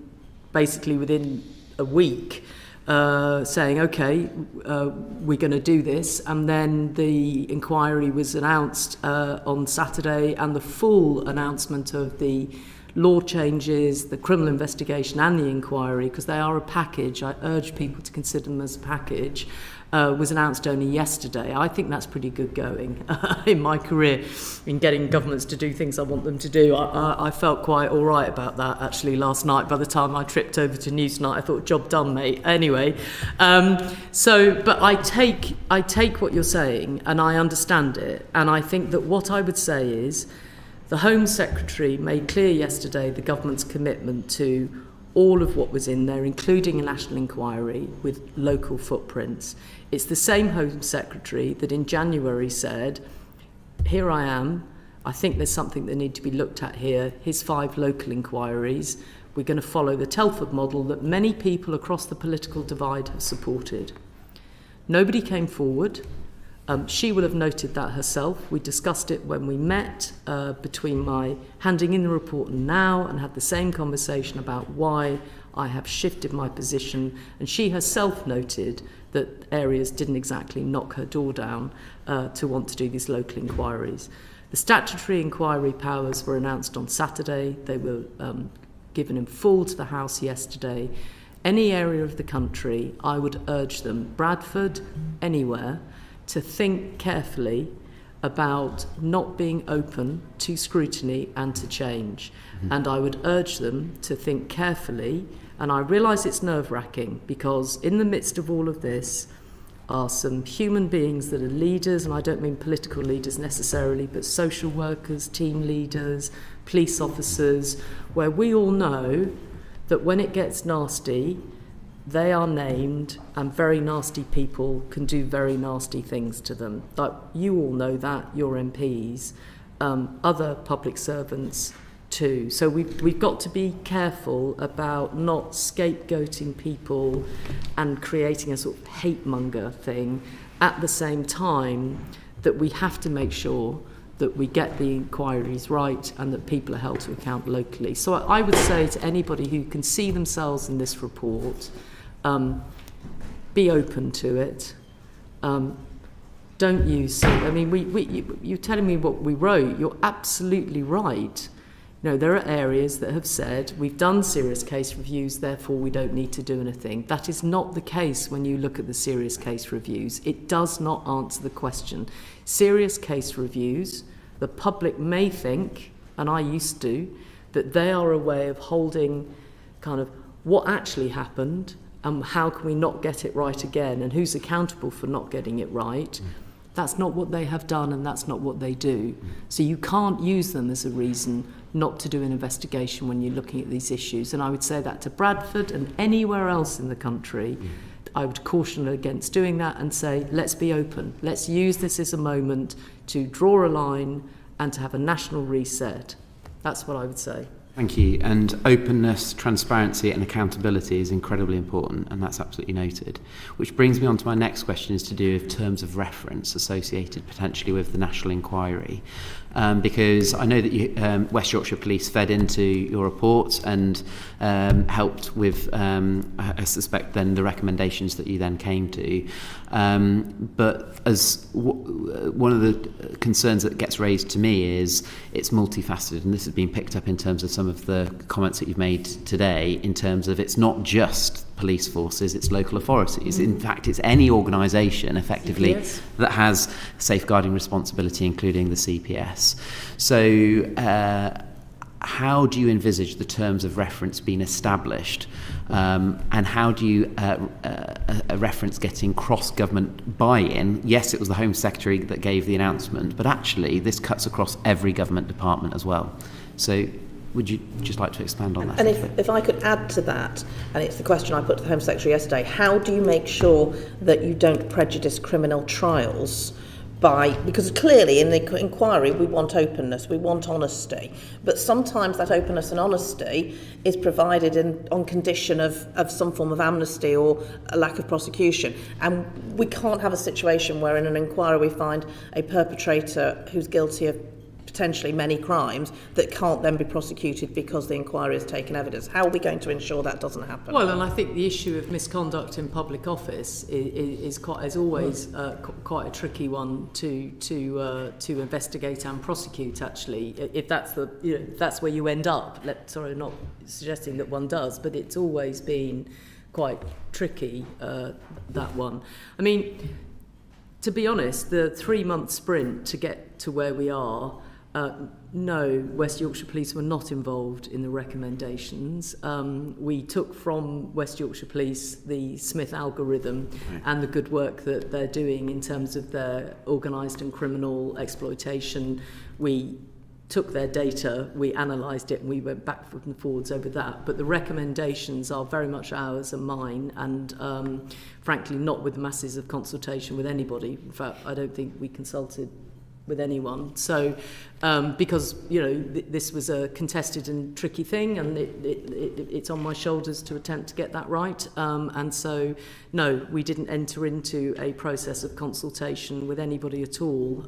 basically within a week, saying, OK, we're going to do this. And then the inquiry was announced on Saturday, and the full announcement of the law changes, the criminal investigation and the inquiry, because they are a package. I urge people to consider them as a package. Was announced only yesterday. I think that's pretty good going in my career in getting governments to do things I want them to do. I felt quite all right about that actually last night. By the time I tripped over to Newsnight, I thought, job done, mate. Anyway, but I take what you're saying and I understand it. And I think that what I would say is the Home Secretary made clear yesterday the government's commitment to all of what was in there, including a national inquiry with local footprints. It's the same Home Secretary that in January said, here I am, I think there's something that needs to be looked at here. Here's 5 local inquiries. We're going to follow the Telford model that many people across the political divide have supported. Nobody came forward. She would have noted that herself. We discussed it when we met between my handing in the report and now, and had the same conversation about why I have shifted my position. And she herself noted that areas didn't exactly knock her door down to want to do these local inquiries. The statutory inquiry powers were announced on Saturday. They were given in full to the House yesterday. Any area of the country, I would urge them, Bradford, anywhere, to think carefully about not being open to scrutiny and to change. And I would urge them to think carefully, and I realise it's nerve-wracking because in the midst of all of this are some human beings that are leaders, and I don't mean political leaders necessarily, but social workers, team leaders, police officers, where we all know that when it gets nasty, they are named, and very nasty people can do very nasty things to them. Like, you all know that, your MPs, other public servants too. So we've got to be careful about not scapegoating people and creating a sort of hate monger thing at the same time that we have to make sure that we get the inquiries right and that people are held to account locally. So I would say to anybody who can see themselves in this report, be open to it. Don't use. I mean, you're telling me what we wrote. You're absolutely right. You know, there are areas that have said we've done serious case reviews, therefore we don't need to do anything. That is not the case when you look at the serious case reviews. It does not answer the question. Serious case reviews, the public may think, and I used to, that they are a way of holding kind of what actually happened and how can we not get it right again and who's accountable for not getting it right. That's not what they have done and that's not what they do. So you can't use them as a reason not to do an investigation when you're looking at these issues. And I would say that to Bradford and anywhere else in the country. I would caution against doing that and say, let's be open. Let's use this as a moment to draw a line and to have a national reset. That's what I would say. Thank you. And openness, transparency and accountability is incredibly important, and that's absolutely noted. Which brings me on to my next question, is to do with terms of reference associated potentially with the national inquiry. Because I know that you, West Yorkshire Police fed into your report and helped with, I suspect, then the recommendations that you then came to. But as one of the concerns that gets raised to me is it's multifaceted, and this has been picked up in terms of some of the comments that you've made today, in terms of it's not just police forces, it's local authorities. In fact, it's any organisation effectively that has safeguarding responsibility, including the CPS. So how do you envisage the terms of reference being established, and how do you a reference getting cross-government buy-in? Yes, it was the Home Secretary that gave the announcement, but actually this cuts across every government department as well. So would you just like to expand on that? And if I could add to that, and it's the question I put to the Home Secretary yesterday, how do you make sure that you don't prejudice criminal trials because clearly in the inquiry we want openness, we want honesty, but sometimes that openness and honesty is provided on condition of some form of amnesty or a lack of prosecution, and we can't have a situation where in an inquiry we find a perpetrator who's guilty of potentially many crimes that can't then be prosecuted because the inquiry has taken evidence. How are we going to ensure that doesn't happen? Well, and I think the issue of misconduct in public office is always quite a tricky one to investigate and prosecute. Actually, if that's that's where you end up. Sorry, not suggesting that one does, but it's always been quite tricky, that one. I mean, to be honest, the 3-month sprint to get to where we are, no, West Yorkshire Police were not involved in the recommendations. We took from West Yorkshire Police the Smith algorithm and the good work that they're doing in terms of their organised and criminal exploitation. We took their data, we analysed it, and we went backwards and forwards over that. But the recommendations are very much ours and mine, and frankly, not with masses of consultation with anybody. In fact, I don't think we consulted with anyone. So, because this was a contested and tricky thing, and it's on my shoulders to attempt to get that right. And so, no, we didn't enter into a process of consultation with anybody at all.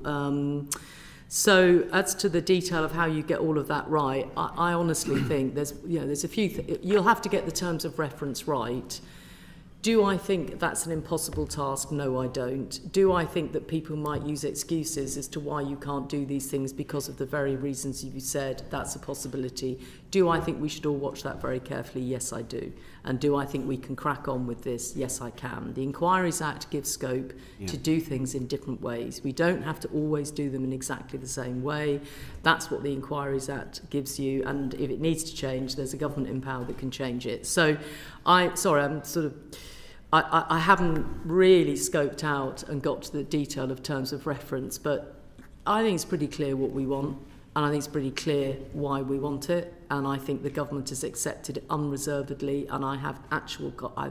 So as to the detail of how you get all of that right, I honestly think there's a few things. You'll have to get the terms of reference right. Do I think that's an impossible task? No, I don't. Do I think that people might use excuses as to why you can't do these things because of the very reasons you said? That's a possibility. Do I think we should all watch that very carefully? Yes, I do. And do I think we can crack on with this? Yes, I can. The Inquiries Act gives scope to do things in different ways. We don't have to always do them in exactly the same way. That's what the Inquiries Act gives you. And if it needs to change, there's a government in power that can change it. So I haven't really scoped out and got to the detail of terms of reference, but I think it's pretty clear what we want, and I think it's pretty clear why we want it, and I think the government has accepted it unreservedly, and I have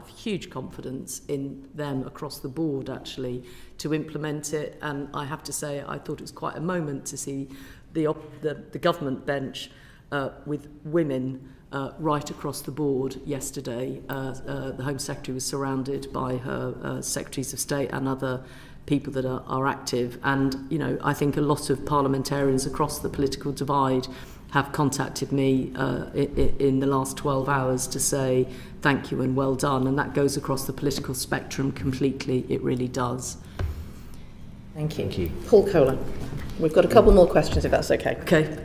huge confidence in them across the board, actually, to implement it. And I have to say, I thought it was quite a moment to see the government bench with women right across the board yesterday. The Home Secretary was surrounded by her Secretaries of State and other people that are active. And, I think a lot of parliamentarians across the political divide have contacted me in the last 12 hours to say thank you and well done. And that goes across the political spectrum completely. It really does. Thank you. Paul Kohler. We've got a couple more questions, if that's okay. Okay.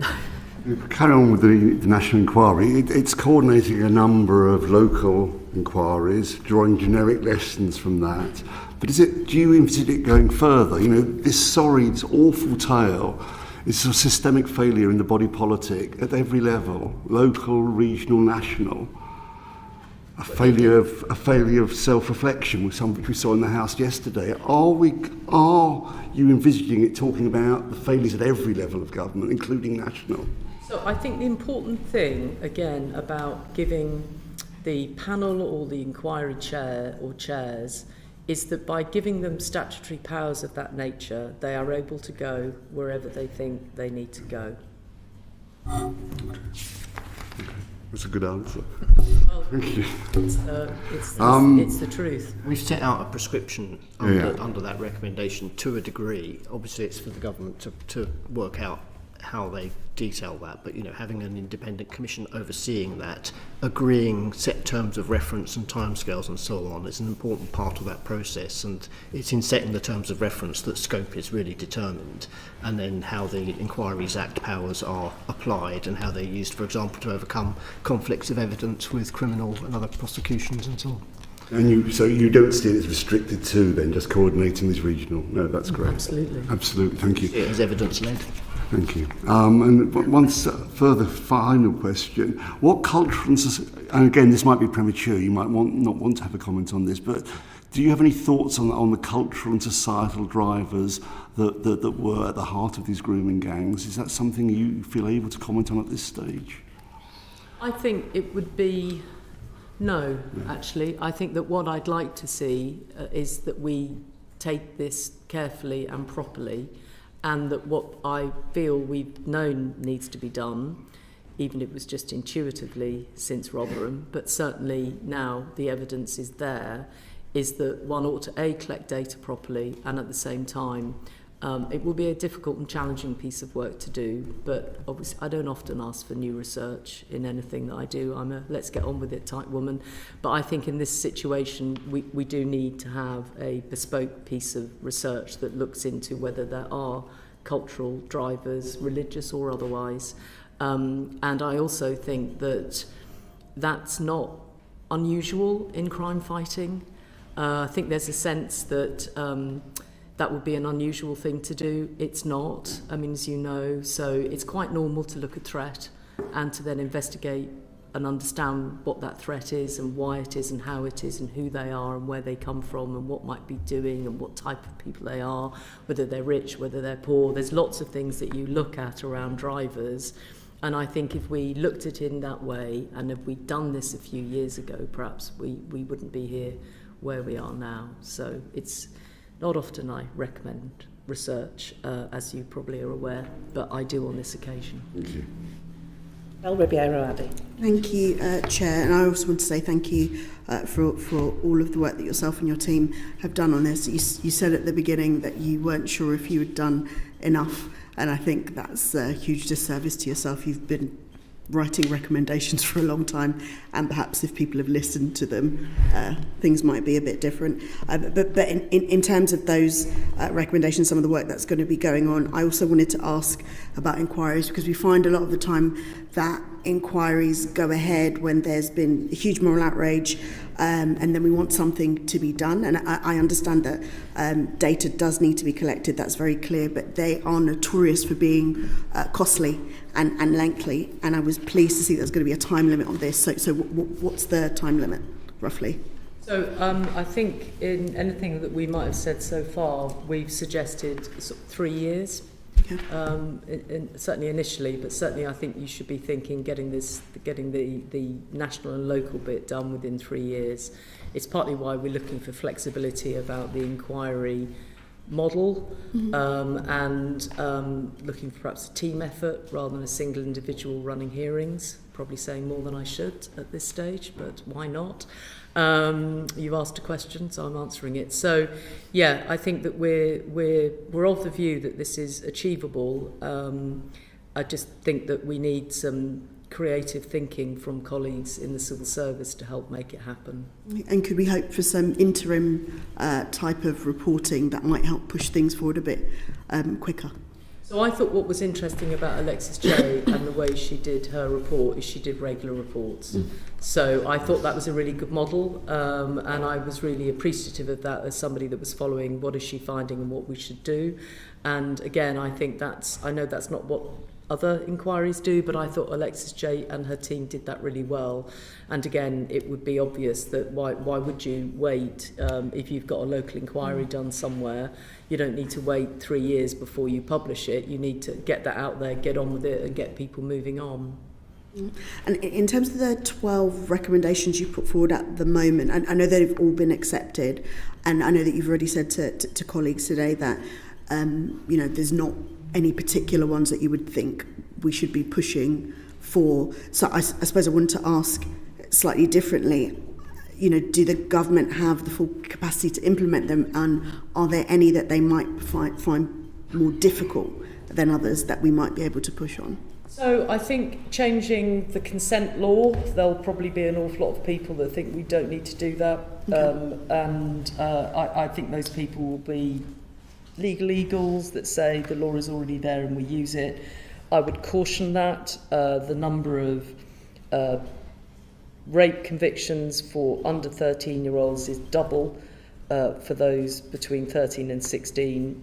Carry on with the national inquiry. It's coordinating a number of local inquiries, drawing generic lessons from that. But do you envisage it going further? This awful tale is a systemic failure in the body politic at every level, local, regional, national. A failure of self-reflection, which we saw in the House yesterday. Are you envisaging it talking about the failures at every level of government, including national? So I think the important thing, again, about giving the panel or the inquiry chair or chairs is that by giving them statutory powers of that nature, they are able to go wherever they think they need to go. That's a good answer. Well, thank you. It's the truth. We've set out a prescription under that recommendation to a degree. Obviously, it's for the government to work out how they detail that, but having an independent commission overseeing that, agreeing set terms of reference and timescales and so on, is an important part of that process. And it's in setting the terms of reference that scope is really determined, and then how the Inquiries Act powers are applied and how they're used, for example, to overcome conflicts of evidence with criminal and other prosecutions and so on. And so you don't see it as restricted to then just coordinating this regional? No, that's great. Absolutely. Thank you. See it as evidence-led. Thank you. And one further final question. What cultural and again, this might be premature, you might not want to have a comment on this, but do you have any thoughts on the cultural and societal drivers that were at the heart of these grooming gangs? Is that something you feel able to comment on at this stage? I think it would be no, actually. I think that what I'd like to see is that we take this carefully and properly, and that what I feel we've known needs to be done, even if it was just intuitively since Rotherham, but certainly now the evidence is there, is that one ought to collect data properly and at the same time It will be a difficult and challenging piece of work to do, but obviously I don't often ask for new research in anything that I do. I'm a let's get on with it type woman. But I think in this situation, we do need to have a bespoke piece of research that looks into whether there are cultural drivers, religious or otherwise. And I also think that that's not unusual in crime fighting. I think there's a sense that that would be an unusual thing to do. It's not, I mean, as you know, so it's quite normal to look at threat and to then investigate and understand what that threat is and why it is and how it is and who they are and where they come from and what might be doing and what type of people they are, whether they're rich, whether they're poor. There's lots of things that you look at around drivers. And I think if we looked at it in that way, and if we'd done this a few years ago, perhaps we wouldn't be here where we are now. So it's not often I recommend research, as you probably are aware, but I do on this occasion. Thank you. Bel Ribeiro Addy. Thank you, Chair, and I also want to say thank you for all of the work that yourself and your team have done on this. You said at the beginning that you weren't sure if you had done enough, and I think that's a huge disservice to yourself. You've been writing recommendations for a long time, and perhaps if people have listened to them, things might be a bit different. But in terms of those recommendations, some of the work that's going to be going on, I also wanted to ask about inquiries, because we find a lot of the time that inquiries go ahead when there's been a huge moral outrage, and then we want something to be done. And I understand that data does need to be collected, that's very clear, but they are notorious for being costly and lengthy, and I was pleased to see there's going to be a time limit on this. So what's the time limit, roughly? So I think in anything that we might have said so far, we've suggested sort of 3 years. Okay. Certainly initially, but certainly I think you should be thinking getting the national and local bit done within 3 years. It's partly why we're looking for flexibility about the inquiry model, and looking for perhaps a team effort rather than a single individual running hearings. Probably saying more than I should at this stage, but why not? You've asked a question, so I'm answering it. So, yeah, I think that we're of the view that this is achievable. I just think that we need some creative thinking from colleagues in the civil service to help make it happen. And could we hope for some interim type of reporting that might help push things forward a bit quicker? So I thought what was interesting about Alexis J and the way she did her report is she did regular reports. So I thought that was a really good model, and I was really appreciative of that as somebody that was following what is she finding and what we should do. And again, I think I know that's not what other inquiries do, but I thought Alexis J and her team did that really well. And again, it would be obvious that why would you wait if you've got a local inquiry done somewhere? You don't need to wait 3 years before you publish it. You need to get that out there, get on with it, and get people moving on. And in terms of the 12 recommendations you put forward at the moment, I know they've all been accepted, and I know that you've already said to colleagues today that there's not any particular ones that you would think we should be pushing for. So I suppose I wanted to ask slightly differently, do the government have the full capacity to implement them, and are there any that they might find more difficult than others that we might be able to push on? So I think changing the consent law, there'll probably be an awful lot of people that think we don't need to do that. I think those people will be legal eagles that say the law is already there and we use it. I would caution that. The number of rape convictions for under 13-year-olds is double for those between 13 and 16.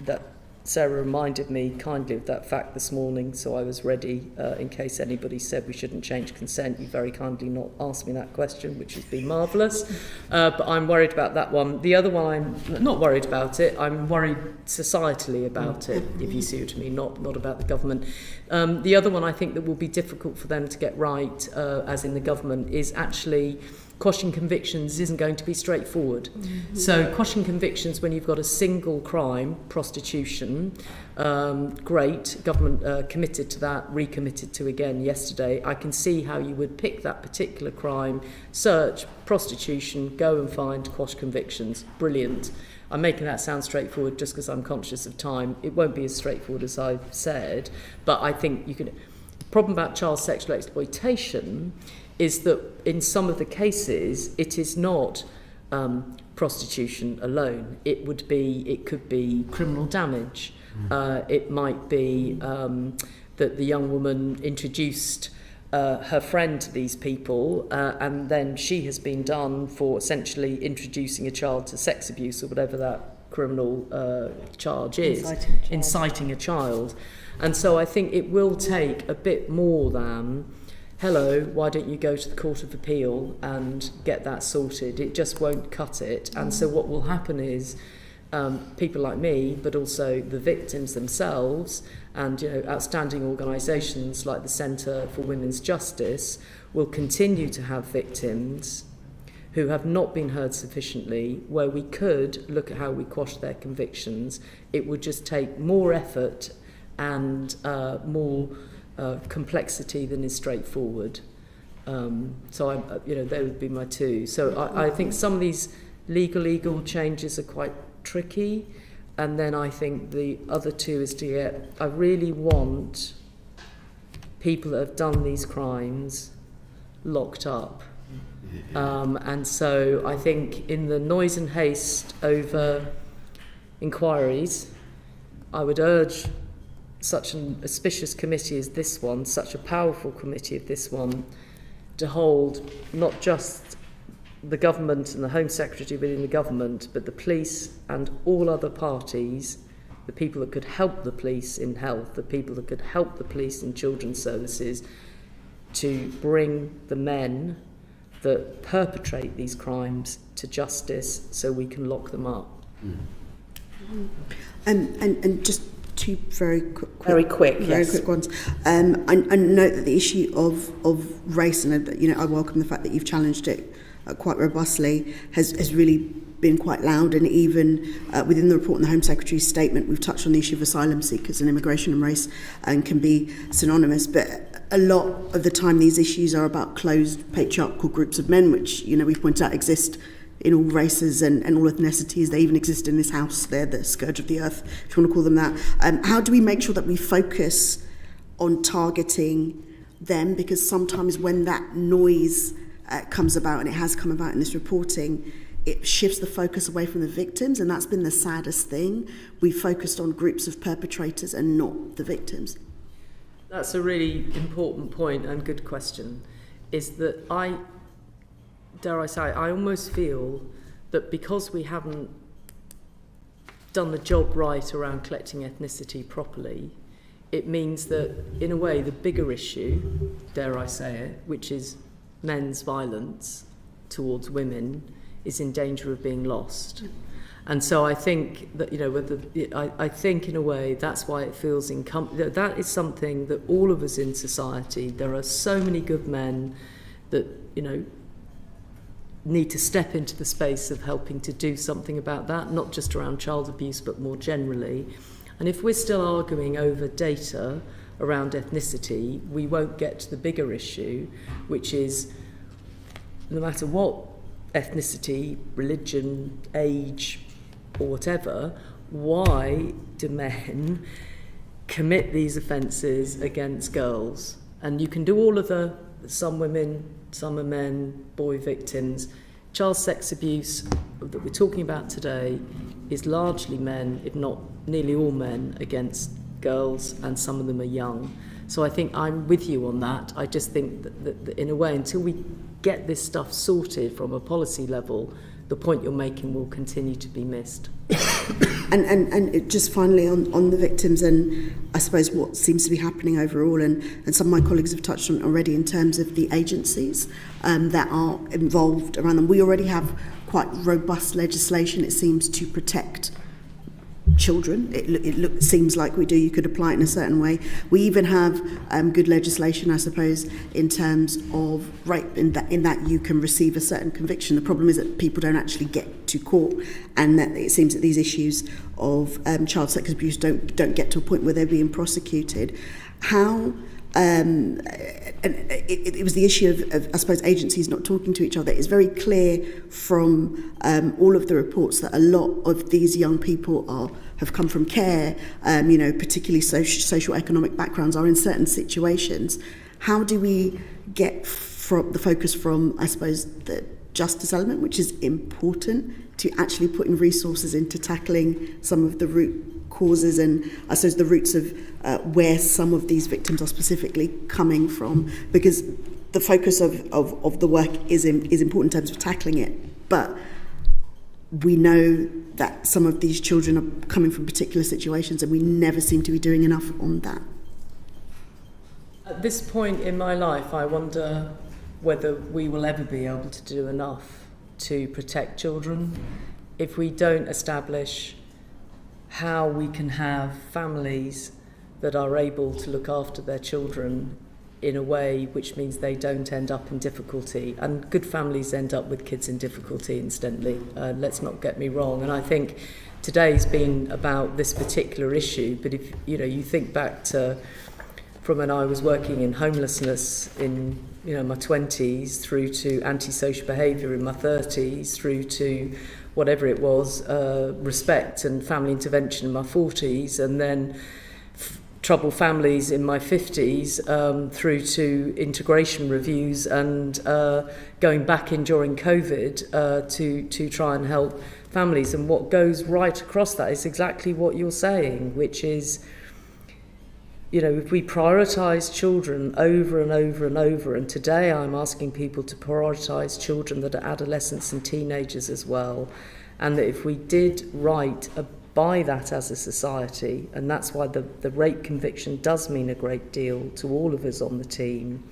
That Sarah reminded me kindly of that fact this morning, so I was ready in case anybody said we shouldn't change consent. You very kindly not asked me that question, which has been marvellous. But I'm worried about that one. The other one, I'm not worried about it. I'm worried societally about it, if you see what I mean, not about the government. The other one I think that will be difficult for them to get right, as in the government, is actually quashing convictions isn't going to be straightforward. Mm-hmm. So quashing convictions when you've got a single crime, prostitution, great, government committed to that, recommitted to again yesterday. I can see how you would pick that particular crime, search, prostitution, go and find quash convictions. Brilliant. I'm making that sound straightforward just because I'm conscious of time. It won't be as straightforward as I've said, but I think you can... The problem about child sexual exploitation is that in some of the cases, it is not prostitution alone. It could be criminal damage. It might be that the young woman introduced her friend to these people, and then she has been done for essentially introducing a child to sex abuse or whatever that criminal charge is, inciting a child. And so I think it will take a bit more than, hello, why don't you go to the Court of Appeal and get that sorted? It just won't cut it. And so what will happen is people like me, but also the victims themselves, and outstanding organisations like the Centre for Women's Justice will continue to have victims who have not been heard sufficiently, where we could look at how we quash their convictions. It would just take more effort and more complexity than is straightforward. So they would be my two. So I think some of these legal changes are quite tricky, and then I think the other two is to get... I really want people that have done these crimes locked up. And so I think in the noise and haste over inquiries, I would urge such an auspicious committee as this one, such a powerful committee of this one, to hold not just the government and the Home Secretary within the government, but the police and all other parties, the people that could help the police in health, the people that could help the police in children's services, to bring the men that perpetrate these crimes to justice so we can lock them up. And just two very quick ones. I note that the issue of race, and I welcome the fact that you've challenged it quite robustly, has really been quite loud, and even within the report and the Home Secretary's statement, we've touched on the issue of asylum seekers and immigration and race, and can be synonymous. But a lot of the time, these issues are about closed patriarchal groups of men, which we've pointed out exist in all races and all ethnicities. They even exist in this house. They're the scourge of the earth, if you want to call them that. How do we make sure that we focus on targeting them? Because sometimes when that noise comes about, and it has come about in this reporting, it shifts the focus away from the victims, and that's been the saddest thing. We focused on groups of perpetrators and not the victims. That's a really important point and good question, is that I almost feel that because we haven't done the job right around collecting ethnicity properly, it means that, in a way, the bigger issue, dare I say it, which is men's violence towards women, is in danger of being lost. And so I think that, I think in a way that's why it feels that is something that all of us in society, there are so many good men that, need to step into the space of helping to do something about that, not just around child abuse, but more generally. And if we're still arguing over data around ethnicity, we won't get to the bigger issue, which is no matter what ethnicity, religion, age, or whatever, why do men commit these offences against girls? And you can do all of some women, some are men, boy victims. Child sex abuse that we're talking about today is largely men, if not nearly all men, against girls, and some of them are young. So I think I'm with you on that. I just think that in a way, until we get this stuff sorted from a policy level, the point you're making will continue to be missed. And just finally on the victims, and I suppose what seems to be happening overall, and some of my colleagues have touched on already in terms of the agencies that are involved around them. We already have quite robust legislation, it seems, to protect children. It seems like we do. You could apply it in a certain way. We even have good legislation, I suppose, in terms of rape, in that you can receive a certain conviction. The problem is that people don't actually get to court, and that it seems that these issues of child sex abuse don't get to a point where they're being prosecuted. How? And it was the issue of, I suppose, agencies not talking to each other. It's very clear from all of the reports that a lot of these young people have come from care, particularly social economic backgrounds, are in certain situations. How do we get from the focus from, I suppose, the justice element, which is important, to actually putting resources into tackling some of the root causes and I suppose the roots of where some of these victims are specifically coming from, because the focus of the work is important in terms of tackling it, but we know that some of these children are coming from particular situations and we never seem to be doing enough on that. At this point in my life, I wonder whether we will ever be able to do enough to protect children if we don't establish how we can have families that are able to look after their children in a way which means they don't end up in difficulty. And good families end up with kids in difficulty, incidentally. Let's not get me wrong. And I think today's been about this particular issue, but if you think back to from when I was working in homelessness in my 20s, through to antisocial behaviour in my 30s, through to whatever it was, respect and family intervention in my 40s, and then troubled families in my 50s, through to integration reviews and going back in during COVID to try and help families. And what goes right across that is exactly what you're saying, which is, if we prioritise children over and over and over, and today I'm asking people to prioritise children that are adolescents and teenagers as well, and that if we did right by that as a society, and that's why the rape conviction does mean a great deal to all of us on the team,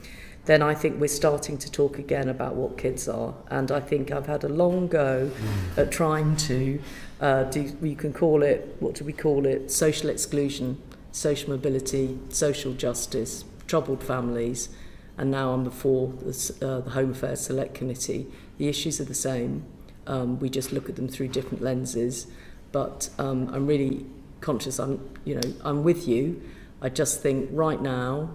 then I think we're starting to talk again about what kids are. And I think I've had a long go at trying to you can call it, what do we call it, social exclusion, social mobility, social justice, troubled families, and now I'm before the Home Affairs Select Committee. The issues are the same. We just look at them through different lenses, but I'm really conscious. I'm with you. I just think right now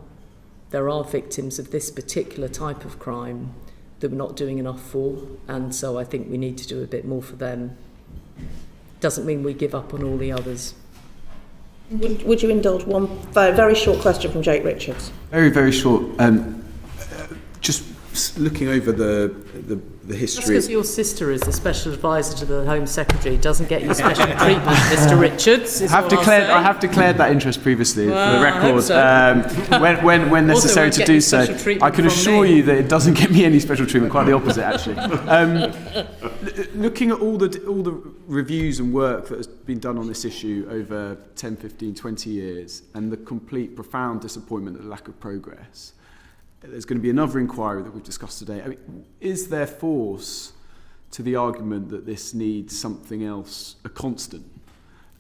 there are victims of this particular type of crime that we're not doing enough for, and so I think we need to do a bit more for them. Doesn't mean we give up on all the others. Would you indulge one very short question from Jake Richards? Very, very short. Just looking over the history. That's because your sister is the special advisor to the Home Secretary. Doesn't get you special treatment, Mr. Richards. I have declared that interest previously for the record. So. When necessary to do so. I can assure you that it doesn't get me any special treatment. Quite the opposite, actually. Looking at all the reviews and work that has been done on this issue over 10, 15, 20 years, and the complete profound disappointment at the lack of progress. There's going to be another inquiry that we've discussed today. I mean, is there force to the argument that this needs something else, a constant,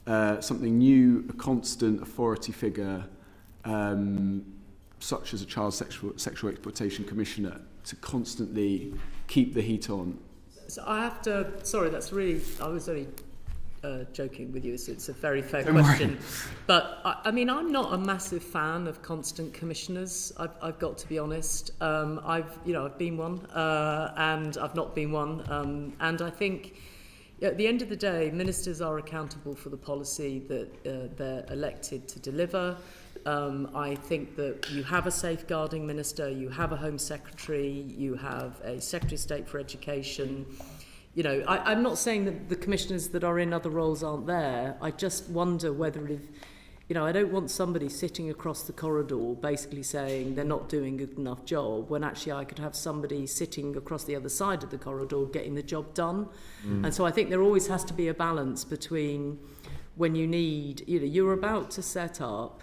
something new, a constant authority figure, such as a child sexual exploitation commissioner, to constantly keep the heat on? So I have to, sorry, I was only joking with you, so it's a very fair question. But I'm not a massive fan of constant commissioners. I've got to be honest. I've been one, and I've not been one. And I think at the end of the day, ministers are accountable for the policy that they're elected to deliver. I think that you have a safeguarding minister, you have a Home Secretary, you have a Secretary of State for Education. I'm not saying that the commissioners that are in other roles aren't there. I just wonder whether I don't want somebody sitting across the corridor basically saying they're not doing a good enough job, when actually I could have somebody sitting across the other side of the corridor getting the job done. And so I think there always has to be a balance between when you need, you're about to set up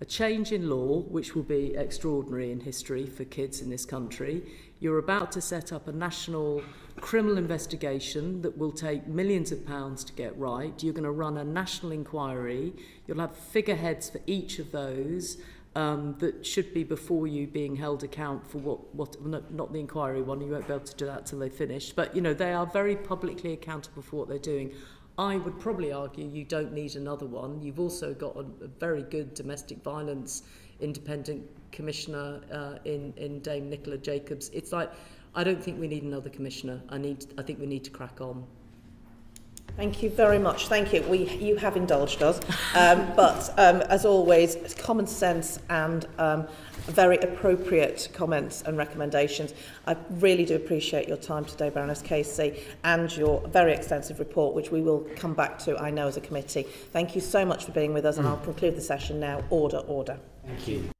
a change in law, which will be extraordinary in history for kids in this country. You're about to set up a national criminal investigation that will take millions of pounds to get right. You're going to run a national inquiry. You'll have figureheads for each of those that should be before you being held account for not the inquiry one. You won't be able to do that till they finish. But, you know, they are very publicly accountable for what they're doing. I would probably argue you don't need another one. You've also got a very good domestic violence independent commissioner in Dame Nicola Jacobs. It's like, I don't think we need another commissioner. I think we need to crack on. Thank you very much. Thank you. You have indulged us, but as always, common sense and very appropriate comments and recommendations. I really do appreciate your time today, Baroness Casey, and your very extensive report, which we will come back to, I know, as a committee. Thank you so much for being with us, and I'll conclude the session now. Order, order. Thank you.